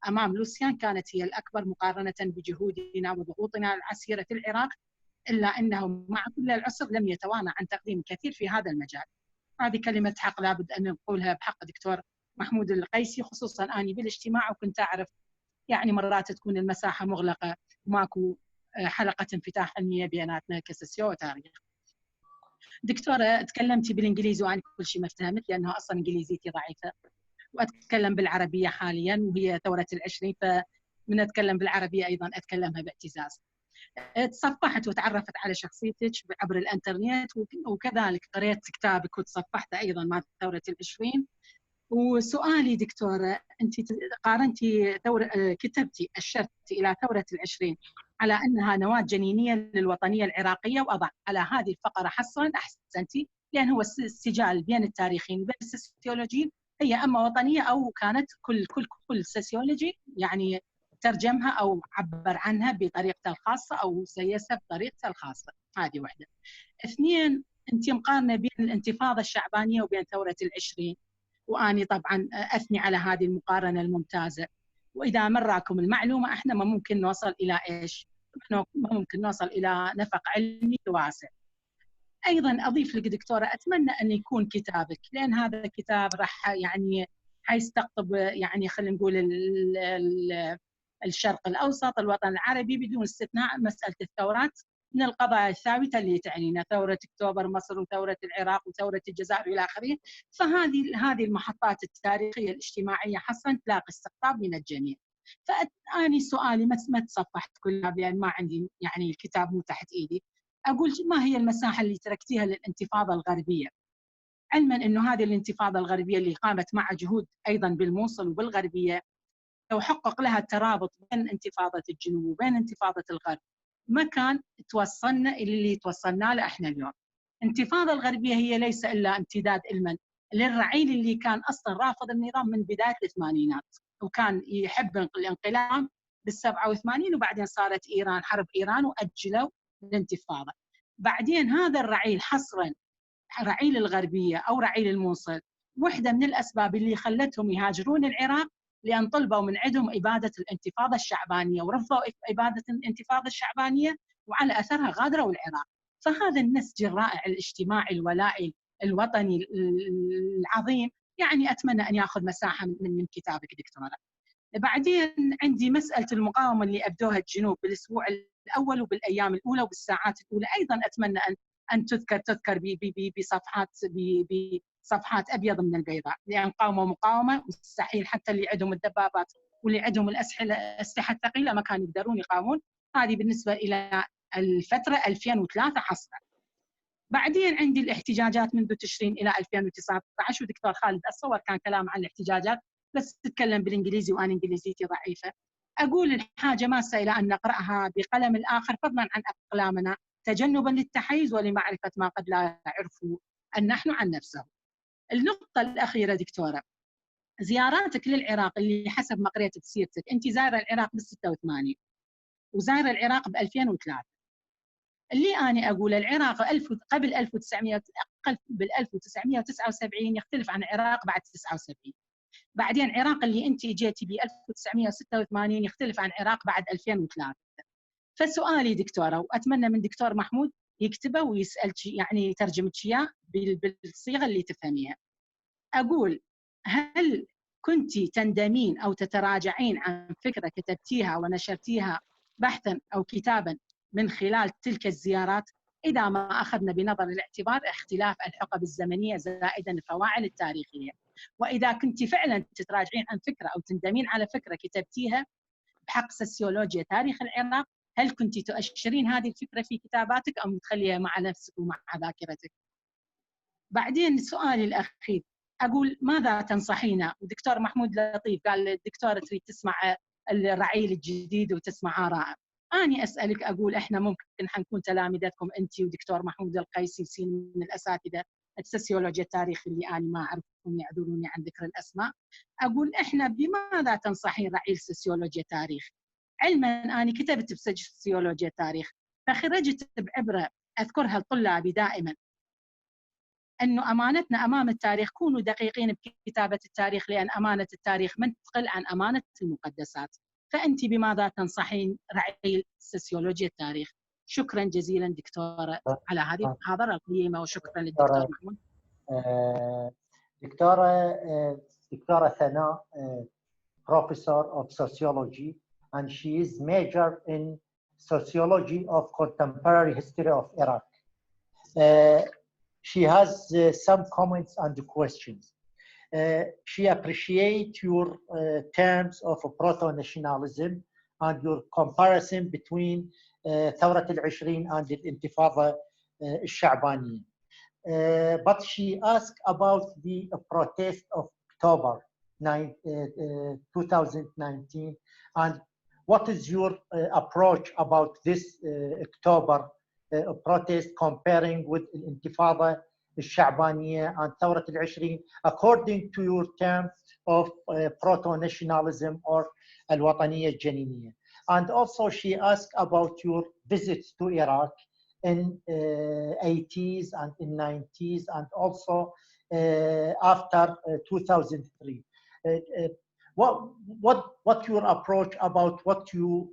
أمام لوسيان كانت هي الأكبر مقارنة بجهودنا وضغوطنا العسيرة في العراق، إلا أنه مع كل العسر لم يتوانى عن تقديم الكثير في هذا المجال. هذه كلمة حق لابد أن نقولها بحق دكتور محمود القيسي، خصوصاً أني بالاجتماع وكنت أعرف يعني مرات تكون المساحة مغلقة وماكو حلقة انفتاح علمية بيناتنا كسوسيو وتاريخ. دكتورة تكلمتي بالإنجليزي وأنا كل شيء ما افتهمت لأنها أصلاً إنجليزيتي ضعيفة، وأتكلم بالعربية حالياً وهي ثورة العشرين، فمن أتكلم بالعربية أيضاً أتكلمها باعتزاز. تصفحت وتعرفت على شخصيتك عبر الانترنت، وكذلك قرأت كتابك وتصفحت أيضاً مع ثورة العشرين. وسؤالي دكتورة، أنت قارنتي كتبتي أشرتي إلى ثورة العشرين على أنها نواة جنينية للوطنية العراقية، وأضع على هذه الفقرة حصراً أحسنتي، لأن هو السجال بين التاريخيين وبين السوسيولوجيين هي أما وطنية أو كانت كل سوسيولوجي يعني ترجمها أو عبر عنها بطريقته الخاصة أو سيسها بطريقته الخاصة. هذه واحدة. اثنين، أنت مقارنة بين الانتفاضة الشعبانية وبين ثورة العشرين، وأني طبعا أثني على هذه المقارنة الممتازة. وإذا مراكم المعلومة إحنا ما ممكن نوصل إلى إيش؟ ما ممكن نوصل إلى نفق علمي واسع. أيضا أضيف لك دكتورة، أتمنى أن يكون كتابك، لأن هذا الكتاب راح يعني حيستقطب يعني خلينا نقول الشرق الأوسط، الوطن العربي بدون استثناء. مسألة الثورات من القضايا الثابتة اللي تعنينا، ثورة أكتوبر مصر وثورة العراق وثورة الجزائر إلى آخره. فهذه المحطات التاريخية الاجتماعية حصلا تلاقي استقطاب من الجميع. فأني سؤالي ما تصفحت كلها لأن ما عندي يعني الكتاب مو تحت إيدي. أقول ما هي المساحة اللي تركتيها للانتفاضة الغربية، علما أنه هذه الانتفاضة الغربية اللي قامت مع جهود أيضا بالموصل وبالغربية وحقق لها الترابط بين انتفاضة الجنوب وبين انتفاضة الغرب، ما كان توصلنا اللي توصلنا له احنا اليوم. الانتفاضة الغربية هي ليس إلا امتداد المن للرعيل اللي كان أصلا رافض النظام من بداية الثمانينات، وكان يحب الانقلاب بال87، وبعدين صارت إيران حرب إيران وأجلوا الانتفاضة. بعدين هذا الرعيل حصرا رعيل الغربية أو رعيل الموصل، واحدة من الأسباب اللي خلتهم يهاجرون العراق لأن طلبوا من عندهم إبادة الانتفاضة الشعبانية، ورفضوا إبادة الانتفاضة الشعبانية وعلى أثرها غادروا العراق. فهذا النسج الرائع الاجتماعي الولائي الوطني العظيم يعني أتمنى أن يأخذ مساحة من كتابك دكتورة. بعدين عندي مسألة المقاومة اللي أبدوها الجنوب بالأسبوع الأول وبالأيام الأولى وبالساعات الأولى، أيضا أتمنى أن تذكر بصفحات أبيض من البيضاء، لأن قاوموا مقاومة مستحيل حتى اللي عندهم الدبابات واللي عندهم الأسلحة الثقيلة ما كانوا يقدرون يقاومون. هذه بالنسبة إلى الفترة 2003 حصرا. بعدين عندي الاحتجاجات منذ تشرين إلى 2019، ودكتور خالد أتصور كان كلام عن الاحتجاجات بس تتكلم بالإنجليزي وأنا إنجليزيتي ضعيفة. أقول الحاجة ماسة إلى أن نقرأها بقلم الآخر فضلا عن أقلامنا، تجنبا للتحيز ولمعرفة ما قد لا يعرفه نحن عن نفسه. النقطة الأخيرة دكتورة، زياراتك للعراق اللي حسب ما قريت بسيرتك أنت زايرة العراق بال86 وزايرة العراق ب2003. اللي أنا أقول العراق قبل 1979 يختلف عن العراق بعد 79. بعدين العراق اللي أنت جيتي ب 1986 يختلف عن العراق بعد 2003. فسؤالي دكتورة، وأتمنى من دكتور محمود يكتبه ويسأل يعني يترجم إياه بالصيغة اللي تفهميها. أقول هل كنت تندمين أو تتراجعين عن فكرة كتبتيها ونشرتيها بحثا أو كتابا من خلال تلك الزيارات، إذا ما أخذنا بنظر الاعتبار اختلاف الحقب الزمنية زائدا الفواعل التاريخية؟ وإذا كنت فعلا تتراجعين عن فكرة أو تندمين على فكرة كتبتيها بحق سوسيولوجيا تاريخ العراق، هل كنت تؤشرين هذه الفكرة في كتاباتك أو تخليها مع نفسك ومع ذاكرتك؟ بعدين سؤالي الأخير، أقول ماذا تنصحينا؟ ودكتور محمود لطيف قال الدكتورة تريد تسمع الرعيل الجديد وتسمع آراءه. أنا أسألك أقول إحنا ممكن حنكون تلامذتكم أنت ودكتور محمود القيسي من الأساتذة السوسيولوجيا التاريخ اللي أنا ما أعرفهم يعذروني عن ذكر الأسماء. أقول إحنا بماذا تنصحين رعيل سوسيولوجيا تاريخ؟ علما أنا كتبت بسوسيولوجيا تاريخ فخرجت بعبرة أذكرها لطلابي دائما، أنه أمانتنا أمام التاريخ كونوا دقيقين بكتابة التاريخ، لأن أمانة التاريخ من تقل عن أمانة المقدسات. فأنت بماذا تنصحين رعيل سوسيولوجيا التاريخ؟ شكرا جزيلا دكتورة على هذه المحاضرة القيمة، وشكرا للدكتور محمود. دكتورة ثناء Professor of Sociology, and she is major in Sociology of Contemporary History of Iraq. She has some comments and questions. She appreciates your terms of Proto Nationalism and your comparison between ثورة العشرين and الانتفاضة الشعبانية. But she asked about the protest of October 2019, and what is your approach about this October protest comparing with الانتفاضة الشعبانية and ثورة العشرين according to your term of Proto Nationalism or الوطنية الجنينية. And also she asked about your visits to Iraq in 80s and in 90s, and also after 2003. What your approach about what you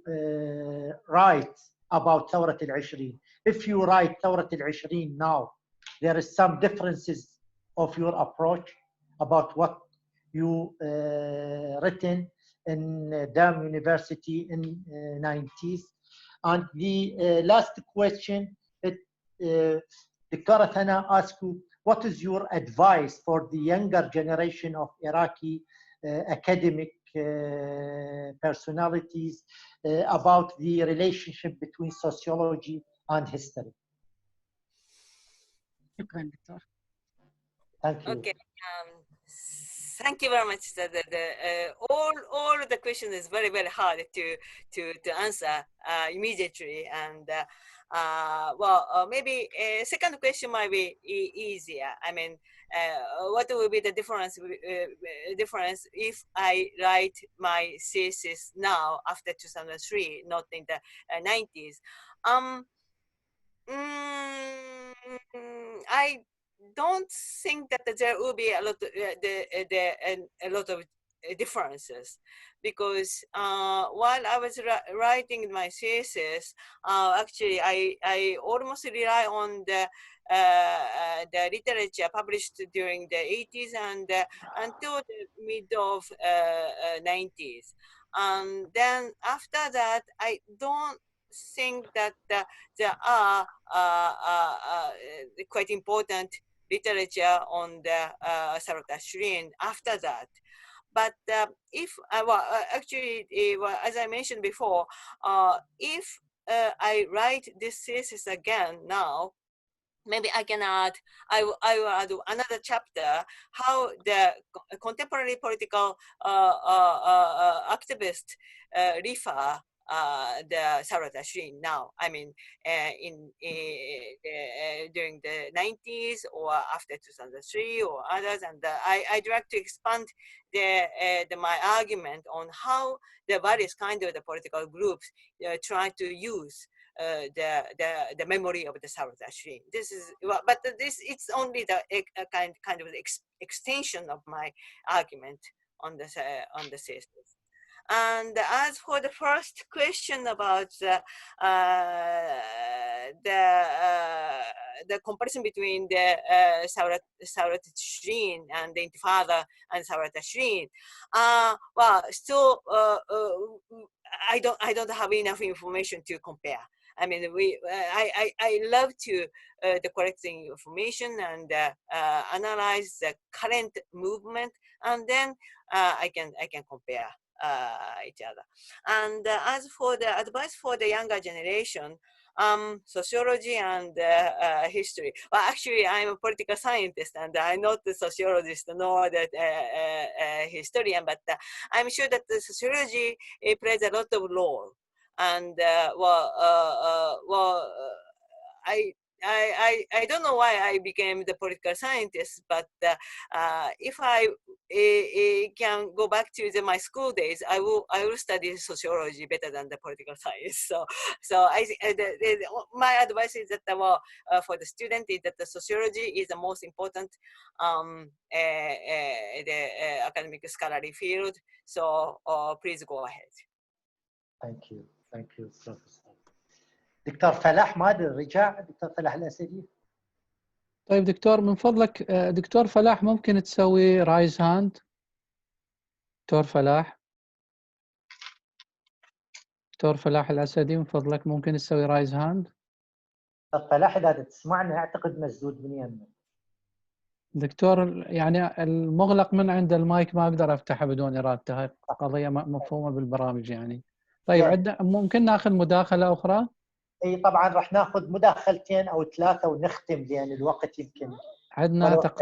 write about ثورة العشرين? If you write ثورة العشرين now, there is some differences of your approach about what you written in Dam University in 90s. And the last question, Dr. Thana asks you, what is your advice for the younger generation of Iraqi academic personalities about the relationship between sociology and history? Thank you. Okay. Thank you very much. All the question is very, very hard to answer immediately. And maybe second question might be easier. I mean, what will be the difference if I write my thesis now after 2003, not in the 90s? I don't think that there will be a lot of differences, because while I was writing my thesis, actually I almost rely on the literature published during the 80s and until the mid of 90s. And then after that, I don't think that there are quite important literature on the العشرين after that. But if actually, as I mentioned before, if I write this thesis again now, maybe I can add, I will add another chapter, how the contemporary political activists refer the العشرين now. I mean, during the 90s or after 2003 or others, and I'd like to expand my argument on how the various kinds of the political groups try to use the memory of the العشرين. This is, but it's only the kind of extension of my argument on the thesis. And as for the first question about the comparison between the العشرين and the Intifada and العشرين, well, still I don't have enough information to compare. I mean, I love to collecting information and analyze the current movement, and then I can compare each other. And as for the advice for the younger generation, sociology and history. Well, actually, I'm a political scientist, and I'm not a sociologist nor the historian, but I'm sure that the sociology plays a lot of role. And I don't know why I became the political scientist, but if I can go back to my school days, I will study sociology better than the political science. So I my advice is that for the student is that the sociology is the most important the academic scholarly field. So please go ahead. Thank you, Professor. دكتور فلاح ما ادري رجع دكتور فلاح الاسدي. طيب دكتور من فضلك، دكتور فلاح ممكن تسوي رايز هاند؟ دكتور فلاح الاسدي من فضلك ممكن تسوي رايز هاند؟ دكتور فلاح اذا تسمعنا اعتقد مسدود من يمنا. دكتور يعني المغلق من عند المايك ما اقدر افتحه بدون ارادته، هاي قضيه مفهومه بالبرامج يعني. طيب عندنا ممكن ناخذ مداخله اخرى؟ اي طبعا راح ناخذ مداخلتين او ثلاثه ونختم لان الوقت يمكن عندنا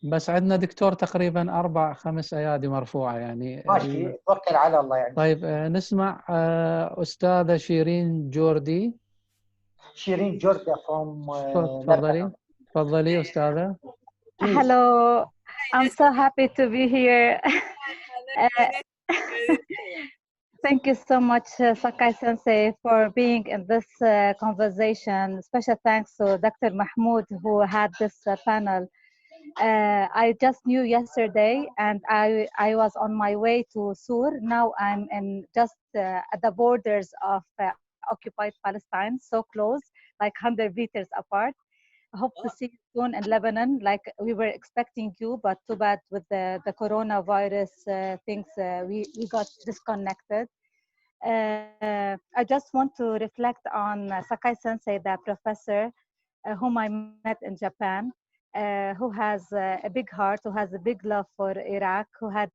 بس عندنا دكتور تقريبا 4-5 ايادي مرفوعه يعني. ماشي توكل على الله يعني. طيب نسمع استاذه شيرين جوردي. شيرين جوردي from تفضلي استاذه. Hello, I'm so happy to be here. Thank you so much, Sakai Sensei, for being in this conversation. Special thanks to Dr. Mahmoud, who had this panel. I just knew yesterday, and I was on my way to Sur. Now I'm in just at the borders of occupied Palestine, so close, like 100 meters apart. I hope to see you soon in Lebanon, like we were expecting you, but too bad with the coronavirus things, we got disconnected. I just want to reflect on Sakai Sensei, the professor whom I met in Japan, who has a big heart, who has a big love for Iraq, who had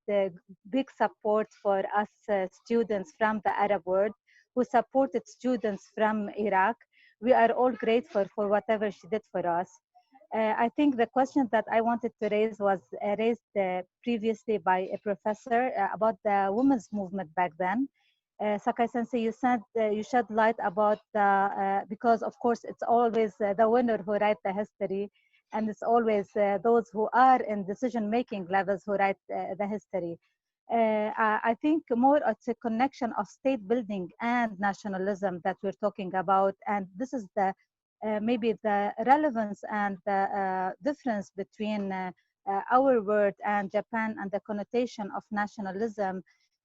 big support for us students from the Arab world, who supported students from Iraq. We are all grateful for whatever she did for us. I think the question that I wanted to raise was raised previously by a professor about the women's movement back then. Sakai Sensei, you said you shed light about because of course it's always the winner who write the history, and it's always those who are in decision-making levels who write the history. I think more it's a connection of state building and nationalism that we're talking about, and this is the maybe the relevance and the difference between our word and Japan and the connotation of nationalism.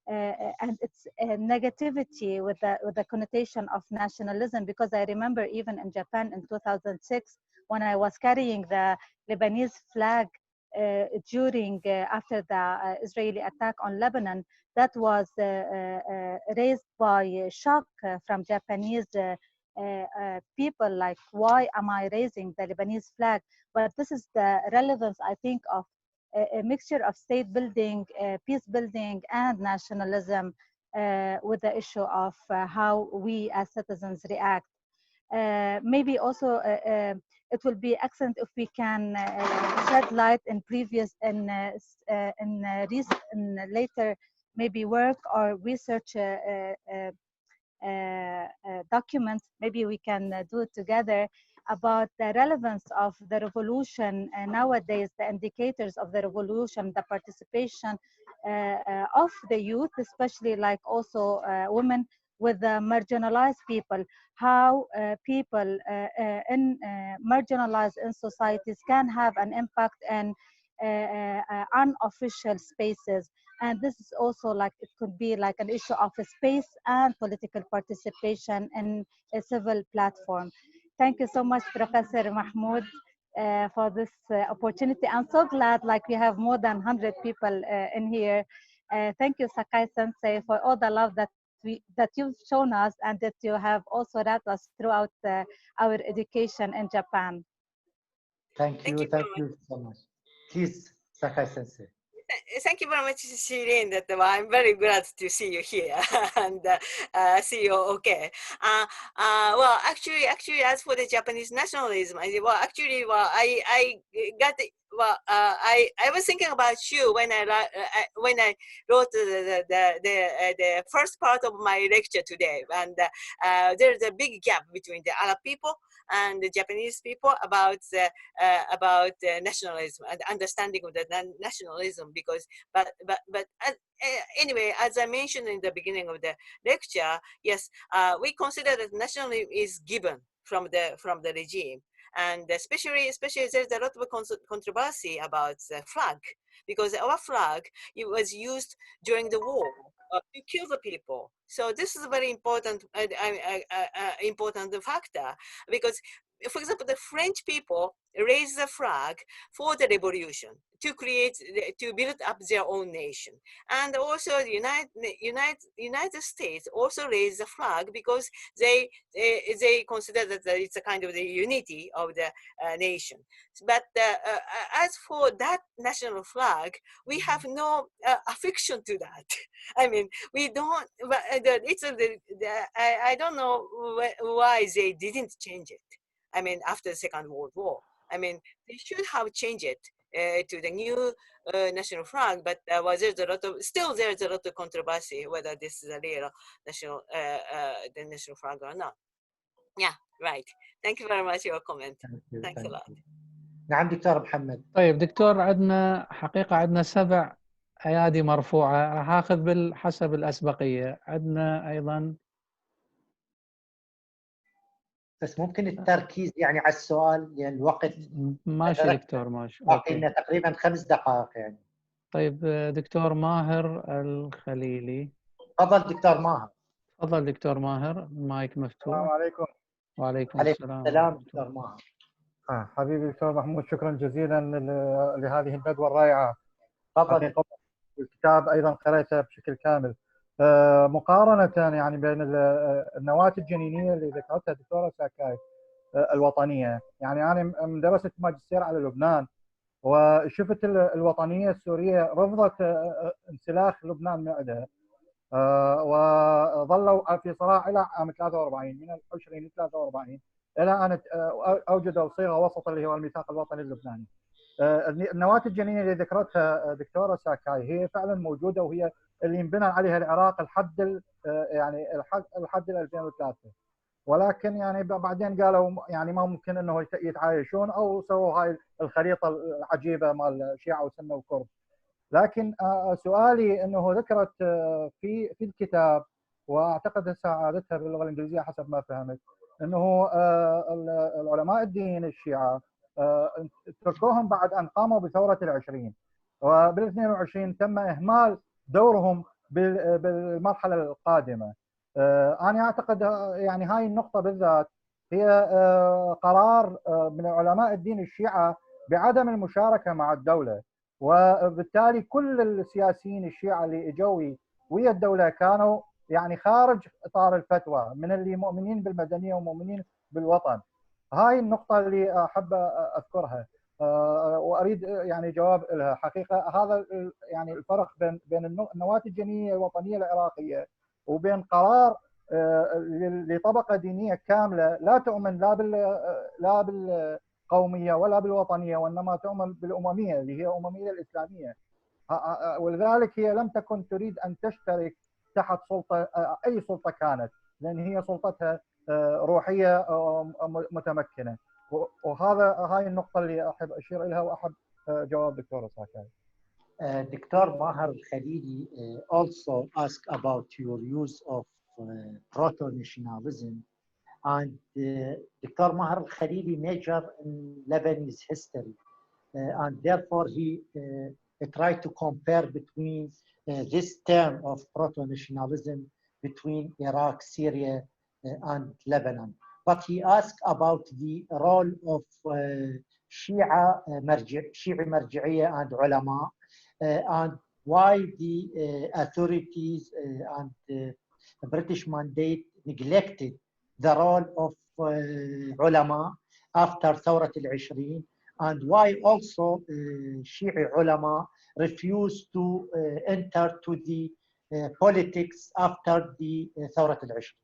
And its negativity with the connotation of nationalism, because I remember even in Japan in 2006 when I was carrying the Lebanese flag during after the Israeli attack on Lebanon, that was raised by shock from Japanese people, like, why am I raising the Lebanese flag? But this is the relevance, I think, of a mixture of state building, peace building, and nationalism with the issue of how we as citizens react. Maybe also it will be excellent if we can shed light in previous in later maybe work or research documents. Maybe we can do it together about the relevance of the revolution nowadays, the indicators of the revolution, the participation of the youth, especially like also women, with the marginalized people, how people in marginalized in societies can have an impact in unofficial spaces. And this is also like, it could be like an issue of a space and political participation in a civil platform. Thank you so much, Professor Mahmoud, for this opportunity. I'm so glad like we have more than 100 people in here. Thank you, Sakai Sensei, for all the love that you've shown us and that you have also wrapped us throughout our education in Japan. Thank you so much. Please, Sakai Sensei. Thank you very much, Shireen. That I'm very glad to see you here and see you okay. Well, actually, as for the Japanese nationalism, I was thinking about you when I wrote the first part of my lecture today, and there's a big gap between the Arab people and the Japanese people about nationalism and understanding of the nationalism. Because anyway, as I mentioned in the beginning of the lecture, yes, we consider that nationalism is given from the regime, and especially there's a lot of controversy about the flag, because our flag, it was used during the war to kill the people. So this is a very important important factor, because, for example, the French people raised the flag for the revolution to build up their own nation, and also the United States also raised the flag because they consider that it's a kind of the unity of the nation. But as for that national flag, we have no affection to that. I mean, we don't. I don't know why they didn't change it. I mean, after the Second World War, I mean, they should have changed it to the new national flag. But there's a lot of controversy whether this is a real national the national flag or not. Yeah, right. Thank you very much for your comment. Thanks a lot. نعم دكتور محمد. طيب دكتور، عندنا حقيقة 7 أيادي مرفوعة، راح آخذ بالحسب الأسبقية. عندنا أيضا بس ممكن التركيز يعني على السؤال لأن الوقت ماشي دكتور ماشي. باقي لنا تقريبا 5 دقائق يعني. طيب دكتور ماهر الخليلي. تفضل دكتور ماهر. تفضل دكتور ماهر، المايك مفتوح. السلام عليكم. وعليكم السلام دكتور ماهر. حبيبي دكتور محمود، شكرا جزيلا لهذه الندوة الرائعة. تفضل. الكتاب أيضا قرأته بشكل كامل. مقارنة يعني بين النواة الجنينية اللي ذكرتها الدكتورة ساكاي الوطنية، يعني أنا من درست ماجستير على لبنان وشفت الوطنية السورية رفضت انسلاخ لبنان من عندها، وظلوا في صراع إلى عام 43 من العشرين 43 إلى أن أوجدوا صيغة وسط اللي هو الميثاق الوطني اللبناني. النواة الجنينية اللي ذكرتها دكتورة ساكاي هي فعلا موجودة، وهي اللي انبنى عليها العراق لحد يعني لحد 2003، ولكن يعني بعدين قالوا يعني ما ممكن انه يتعايشون او سووا هاي الخريطه العجيبه مال شيعه وسنه وكرد. لكن سؤالي انه ذكرت في الكتاب، واعتقد ساعدتها باللغه الانجليزيه حسب ما فهمت، انه العلماء الدين الشيعه تركوهم بعد ان قاموا بثوره العشرين، وبال 22 تم اهمال دورهم بالمرحله القادمه. انا اعتقد يعني هاي النقطه بالذات هي قرار من علماء الدين الشيعه بعدم المشاركه مع الدوله، وبالتالي كل السياسيين الشيعة اللي اجوا ويا الدولة كانوا يعني خارج إطار الفتوى، من اللي مؤمنين بالمدنية ومؤمنين بالوطن. هاي النقطة اللي أحب أذكرها وأريد يعني جواب لها. حقيقة هذا يعني الفرق بين النواة الجنينية الوطنية العراقية وبين قرار لطبقة دينية كاملة لا تؤمن لا بالقومية ولا بالوطنية، وإنما تؤمن بالأممية اللي هي الأممية الإسلامية، ولذلك هي لم تكن تريد أن تشترك تحت سلطة أي سلطة كانت، لأن هي سلطتها روحية متمكنة. هاي النقطة اللي أحب أشير إليها وأحب جواب دكتورة ساكاي. دكتور ماهر الخليلي also asked about your use of Proto Nationalism, and Dr. Maher al-Khalili majored in Lebanese history, and therefore he tried to compare between this term of proto-nationalism between Iraq, Syria, and Lebanon. But he asked about the role of Shia Marji'iyya and ulama, and why the authorities and the British mandate neglected the role of ulama after ثورة العشرين, and why also Shia ulama refused to enter to the politics after the ثورة العشرين.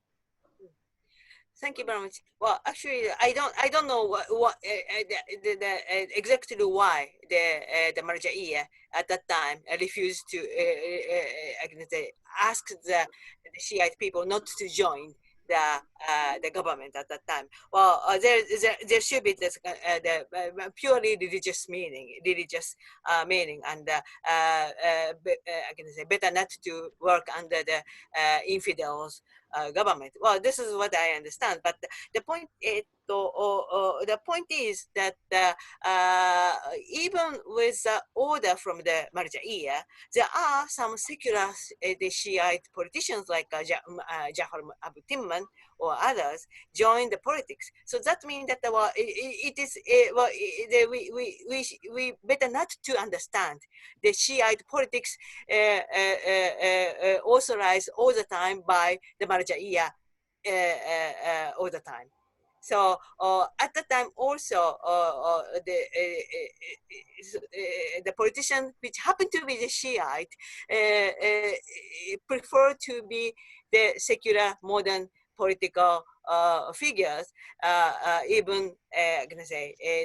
Thank you very much. Well, actually, I don't know what exactly why the Marja'iyya at that time refused to ask the Shiite people not to join the government at that time. Well, there should be this the purely religious meaning, and I can say better not to work under the infidels government. Well, this is what I understand. But the point is that even with the order from the Marja'iyya, there are some secular the Shiite politicians like Jafar Abu Timman or others join the politics. So that means that it is we better not to understand the Shiite politics authorized all the time by the Marja'iyya all the time. So at the time also the politician which happened to be the Shiite prefer to be the secular modern political figures, even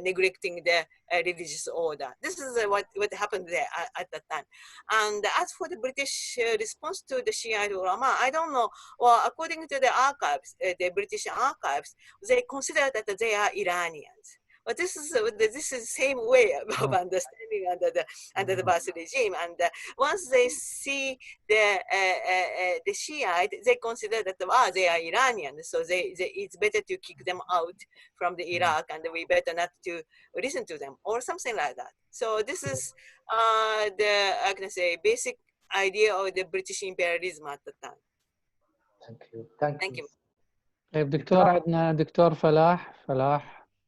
neglecting the religious order. This is what happened there at that time. And as for the British response to the Shiite ulama, I don't know. Well, according to the archives, the British archives, they consider that they are Iranians. But this is the same way of understanding under the Ba'ath regime. And once they see the Shiite, they consider that they are Iranian, so it's better to kick them out from the Iraq, and we better not to listen to them or something like that. So this is I can say basic idea of the British imperialism at the time. Thank you. طيب دكتور، عندنا دكتور فلاح.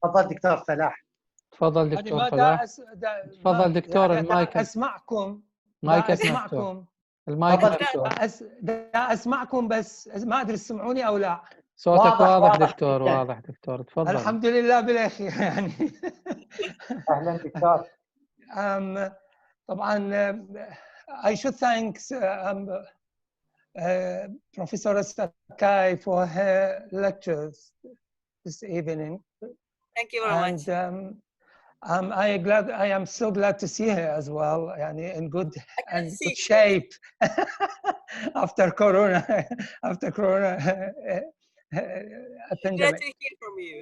تفضل دكتور فلاح. تفضل دكتور فلاح. تفضل دكتور، المايك. اسمعكم مايك اسمعكم المايك مفتوح. اسمعكم بس ما ادري تسمعوني او لا. صوتك واضح دكتور، واضح دكتور، تفضل. الحمد لله بالاخير يعني. اهلا دكتور. طبعا I should thank Professor Sakai for her lectures this evening. Thank you very much. And I am so glad to see her as well, in good shape after Corona, Glad to hear from you.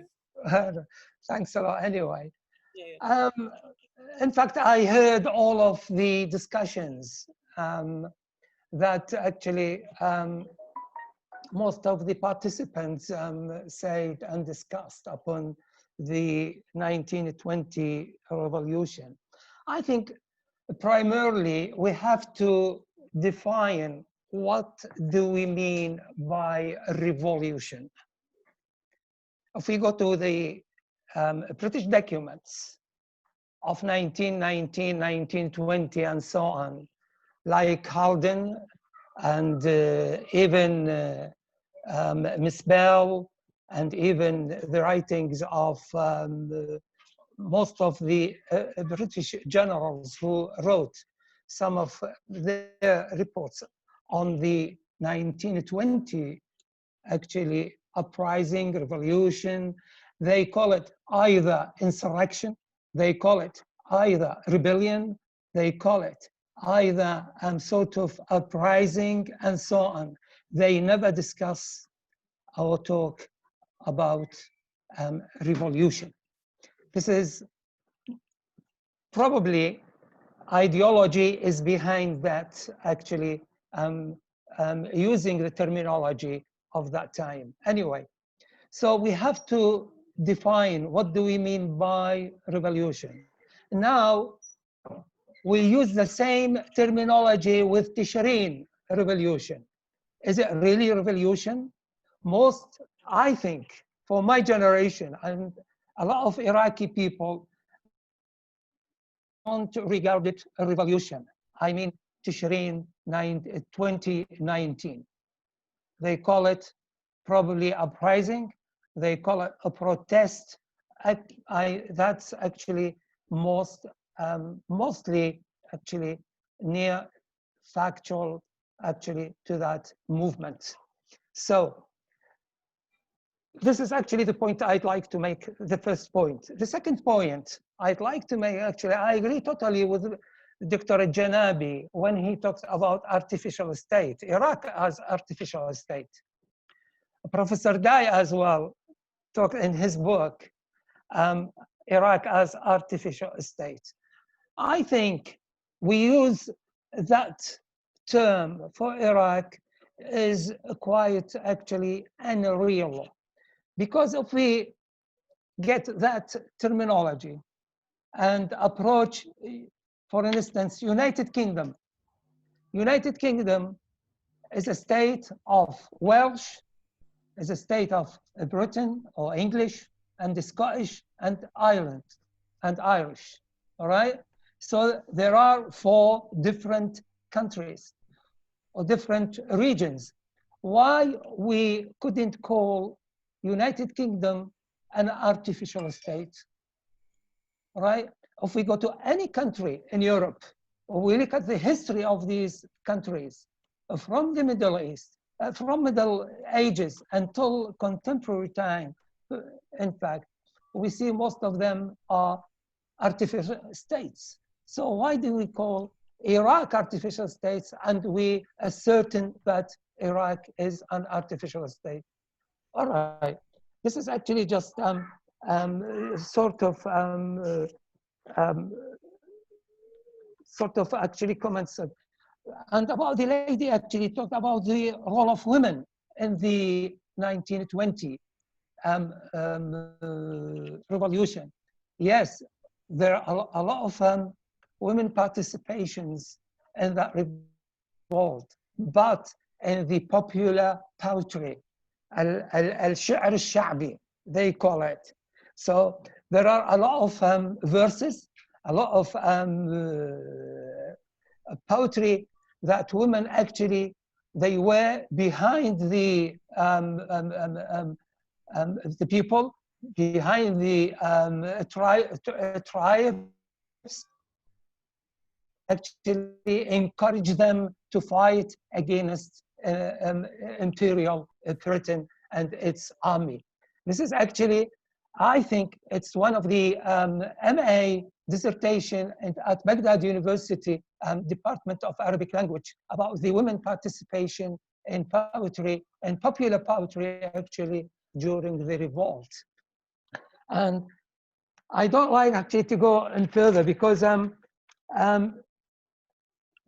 Thanks a lot. Anyway, in fact, I heard all of the discussions that actually most of the participants said and discussed upon the 1920 revolution. I think primarily we have to define what do we mean by revolution. If we go to the British documents of 1919, 1920, and so on, like Haldane and even Miss Bell, and even the writings of most of the British generals who wrote some of their reports on the 1920 actually uprising, revolution. They call it either insurrection, they call it either rebellion, they call it either sort of uprising, and so on. They never discuss or talk about revolution. This is probably ideology is behind that, actually using the terminology of that time. Anyway, so we have to define what do we mean by revolution. Now we use the same terminology with Tishreen revolution. Is it really a revolution? Most, I think, for my generation and a lot of Iraqi people don't regard it a revolution. I mean, Tishreen 2019. They call it probably uprising. They call it a protest. That's actually mostly actually near factual actually to that movement. So this is actually the point I'd like to make, the first point. The second point I'd like to make, actually, I agree totally with Dr. Janabi when he talks about artificial state. Iraq as artificial state. Professor Dai as well talked in his book, Iraq as artificial state. I think we use that term for Iraq is quite actually unreal. Because if we get that terminology and approach, for instance, United Kingdom. United Kingdom is a state of Welsh, is a state of Britain or English and the Scottish and Ireland and Irish, all right? So there are 4 different countries or different regions. Why we couldn't call United Kingdom an artificial state, right? If we go to any country in Europe, or we look at the history of these countries, from the Middle East, from Middle Ages until contemporary time, in fact, we see most of them are artificial states. So why do we call Iraq artificial states and we ascertain that Iraq is an artificial state? All right, this is actually just sort of actually comments. And about the lady actually talked about the role of women in the 1920 revolution. Yes, there are a lot of women participations in that revolt, but in the popular poetry, al-shi'r al-sha'bi, they call it. So there are a lot of verses, a lot of poetry that women actually, they were behind the people, behind the tribes, actually encourage them to fight against imperial Britain and its army. This is actually, I think it's one of the MA dissertation at Baghdad University Department of Arabic Language about the women participation in poetry and popular poetry actually during the revolt. And I don't like actually to go in further because there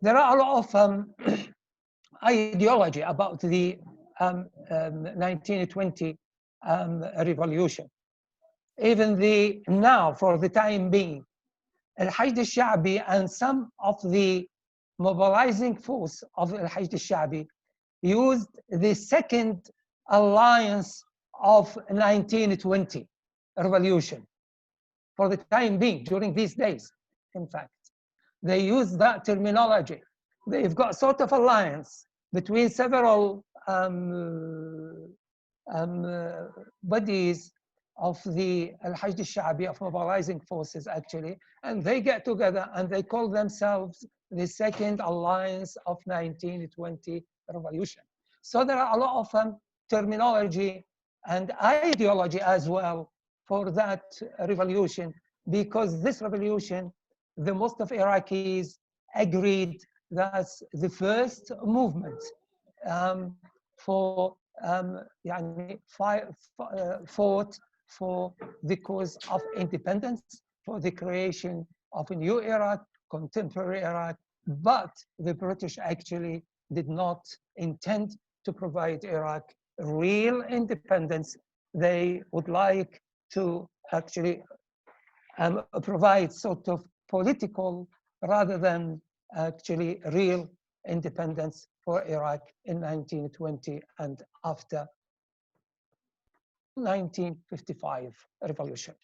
are a lot of ideology about the 1920 revolution. Even now, for the time being, Al-Hashd al-Sha'bi and some of the mobilizing force of Al-Hashd al-Sha'bi used the second alliance of 1920 revolution for the time being, during these days, in fact. They use that terminology. They've got sort of alliance between several bodies of the Al-Hashd al-Sha'bi, of mobilizing forces actually, and they get together and they call themselves the Second Alliance of 1920 Revolution. So there are a lot of terminology and ideology as well for that revolution, because this revolution, the most of Iraqis agreed that's the first movement fought for the cause of independence, for the creation of a new Iraq, contemporary Iraq, but the British actually did not intend to provide Iraq real independence. They would like to actually provide sort of political rather than actually real independence for Iraq in 1920 and after 1955 revolution.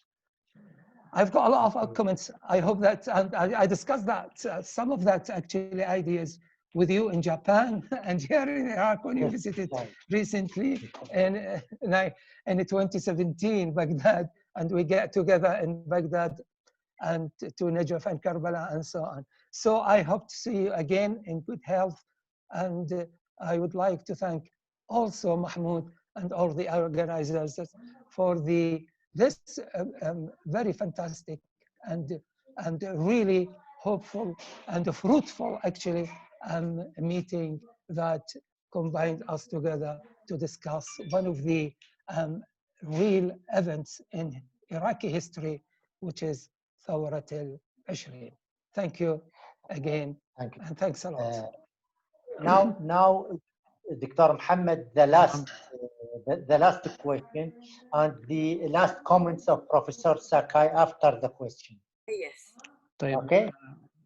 I've got a lot of comments. I hope that, and I discussed that, some of that actually ideas with you in Japan and here in Iraq when you visited recently in 2017 Baghdad, and we get together in Baghdad and to Najaf and Karbala and so on. So I hope to see you again in good health, and I would like to thank also Mahmoud and all the organizers for this very fantastic and really hopeful and fruitful actually meeting that combined us together to discuss one of the real events in Iraqi history, which is Lethورة العشرين. Thank you again. Thank you. And thanks a lot. Now, Dr. Mohammed, the last question and the last comments of Professor Sakai after the question. Yes. طيب. Okay.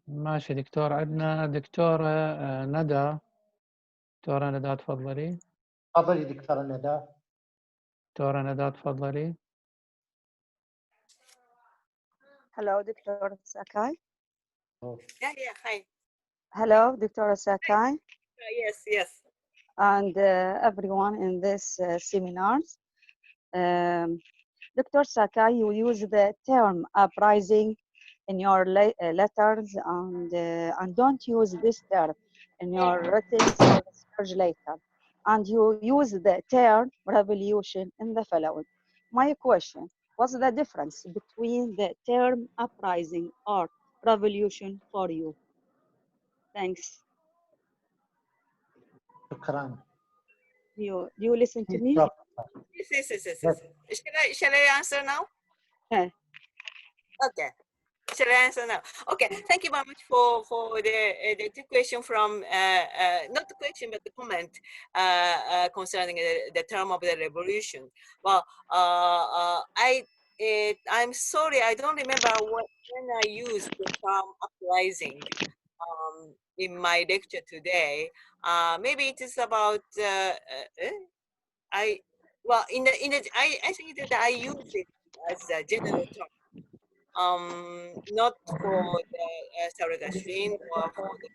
ماشي دكتور. عندنا دكتورة ندى. دكتورة ندى تفضلي. تفضلي دكتورة ندى. دكتورة ندى تفضلي. Hello, Dr. Sakai. Yeah, hi. Hello, Dr. Sakai. Yes. And everyone in this seminars. Dr. Sakai, you use the term uprising in your letters and don't use this term in your written or research later. And you use the term revolution in the following. My question, what's the difference between the term uprising or revolution for you? Thanks. Do you listen to me? Yes. Shall I answer now? Okay. Shall I answer now? Okay, thank you very much for the question from, not the question, but the comment concerning the term of the revolution. Well, I'm sorry, I don't remember when I used the term uprising in my lecture today. Maybe it is about, I think that I use it as a general term. Not for the العشرين or for the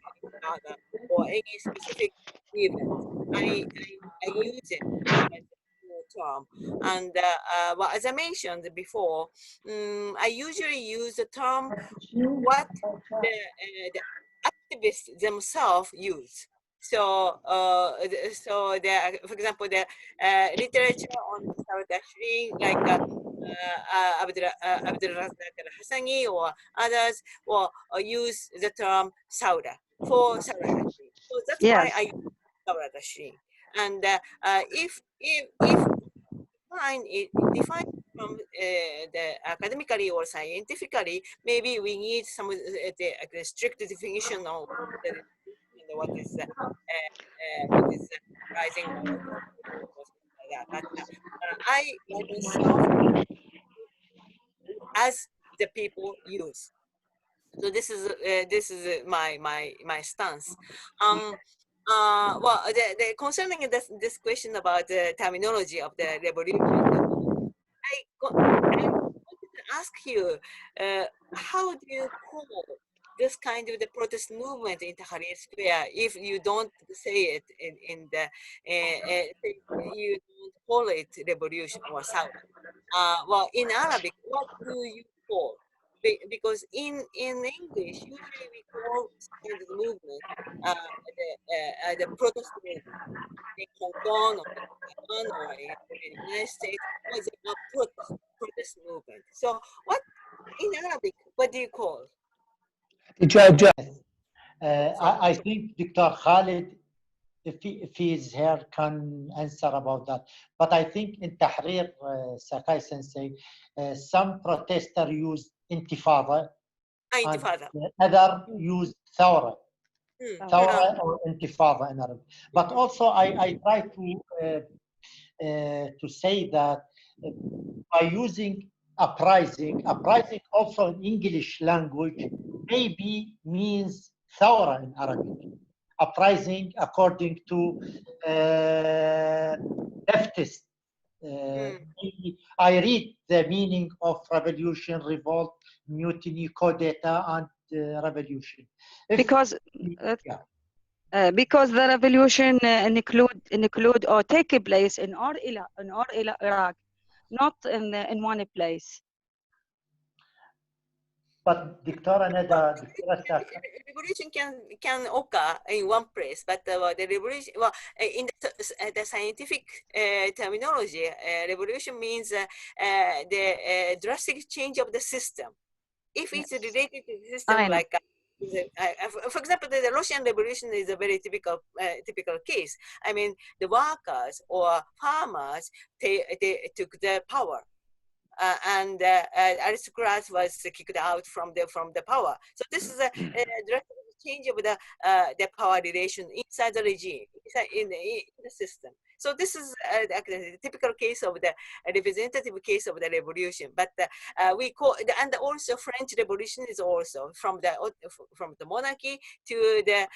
or any specific event. I use it as a term, and well, as I mentioned before, I usually use the term what the activists themselves use. So, for example, the literature on العشرين, like Abdul Razak al-Hassani or others will use the term Saura for Saura. So that's why I use Saura Tashri. And if define from the academically or scientifically, maybe we need some the strict definition of what is rising or like that. But I myself as the people use. So this is my stance. Well, concerning this question about the terminology of the revolution, I wanted to ask you, how do you call this kind of the protest movement in Tahrir Square if you don't say it in the you don't call it revolution or Saura? Well, in Arabic, what do you call? Because in English, usually we call the movement the protest movement. In Hong Kong or in Taiwan or in the United States, it's a protest movement. So, what in Arabic, what do you call? I think Dr. Khalid, if he is here, can answer about that. But I think in Tahrir, Sakai Sensei, some protesters use intifada, and other use thawra. Thawra or intifada in Arabic. But also I try to say that by using uprising also in English language maybe means thawra in Arabic. Uprising according to leftist. I read the meaning of revolution, revolt, mutiny, coup d'etat, and revolution. Because the revolution include or take place in all Iraq, not in one place. But Dictora Neda, revolution can occur in one place, but the revolution, well, in the scientific terminology, revolution means the drastic change of the system. If it's related to the system, like for example, the Russian Revolution is a very typical case. I mean, the workers or farmers they took the power. And aristocrats was kicked out from the power. So this is a direct change of the power relation inside the regime, in the system. So this is a typical case of the representative case of the revolution. But we call, and also French Revolution is also from the monarchy to the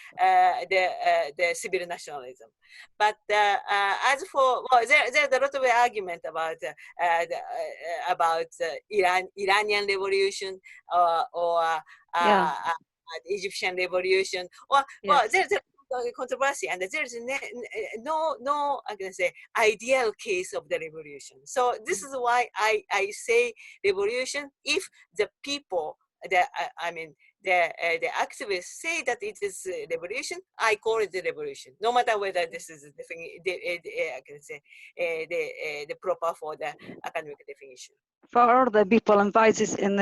civil nationalism. But as for, well, there's a lot of argument about Iranian revolution or Egyptian revolution, or well, there's a controversy, and there's no I'm gonna say ideal case of the revolution. So this is why I say revolution if the people, the activists say that it is a revolution, I call it the revolution, no matter whether this is I can say the proper for the academic definition. For all the people invited in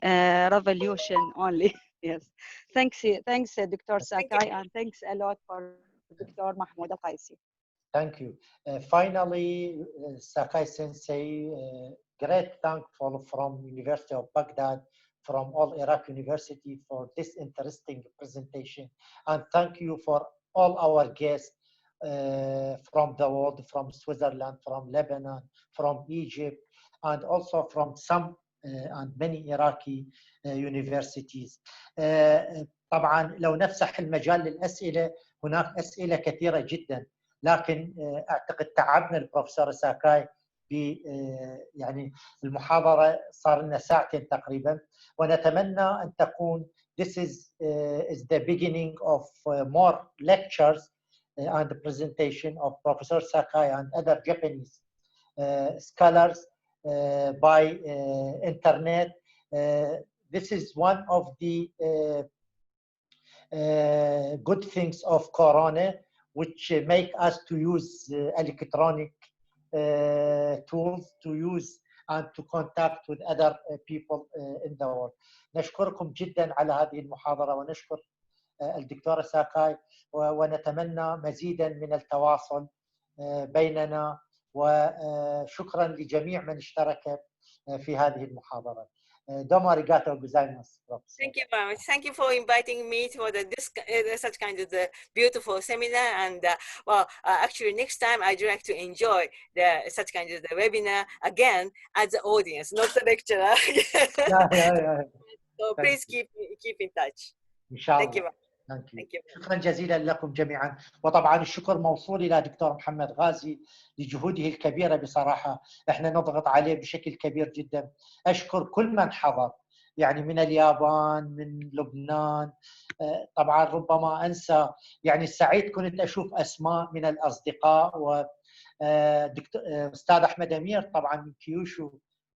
revolution only. Yes, thanks, Dr. Sakai, and thanks a lot for Dr. Mahmoud Al-Qaisi. Thank you. Finally, Sakai Sensei, great thankful from University of Baghdad, from all Iraq University for this interesting presentation. And thank you for all our guests from the world, from Switzerland, from Lebanon, from Egypt, and also from some and many Iraqi universities. طبعا لو نفسح المجال للأسئلة هناك أسئلة كثيرة جدا، لكن أعتقد تعبنا البروفسورة ساكاي يعني المحاضرة صار لنا ساعتين تقريبا، ونتمنى أن تكون this is the beginning of more lectures and the presentation of Professor Sakai and other Japanese scholars by internet. This is one of the good things of Corona, which make us to use electronic tools to use and to contact with other people in the world. نشكركم جدا على هذه المحاضرة، ونشكر الدكتورة ساكاي، ونتمنى مزيدا من التواصل بيننا، وشكرا لجميع من اشترك في هذه المحاضرة. Domo arigatou gozaimasu, Professor. Thank you very much. Thank you for inviting me to such kind of the beautiful seminar. And actually, next time I'd like to enjoy such kind of the webinar again as the audience, not the lecturer. So please keep in touch. إن شاء الله. Thank you. Thank you. شكرا جزيلا لكم جميعا، وطبعا الشكر موصول الى دكتور محمد غازي لجهوده الكبيره. بصراحه احنا نضغط عليه بشكل كبير جدا. اشكر كل من حضر، يعني من اليابان، من لبنان، طبعا ربما انسى، يعني سعيد كنت اشوف اسماء من الاصدقاء، و استاذ احمد امير طبعا من كيوشو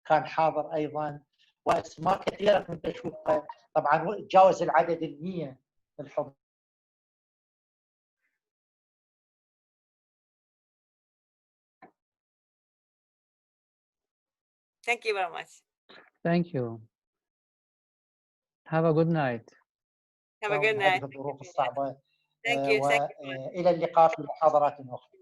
كان حاضر ايضا، واسماء كثيره كنت اشوفها، طبعا تجاوز العدد 100 الحضور. Thank you very much. Thank you. Have a good night. Have a good night. الظروف الصعبة. Thank you. وإلى اللقاء في محاضرات أخرى.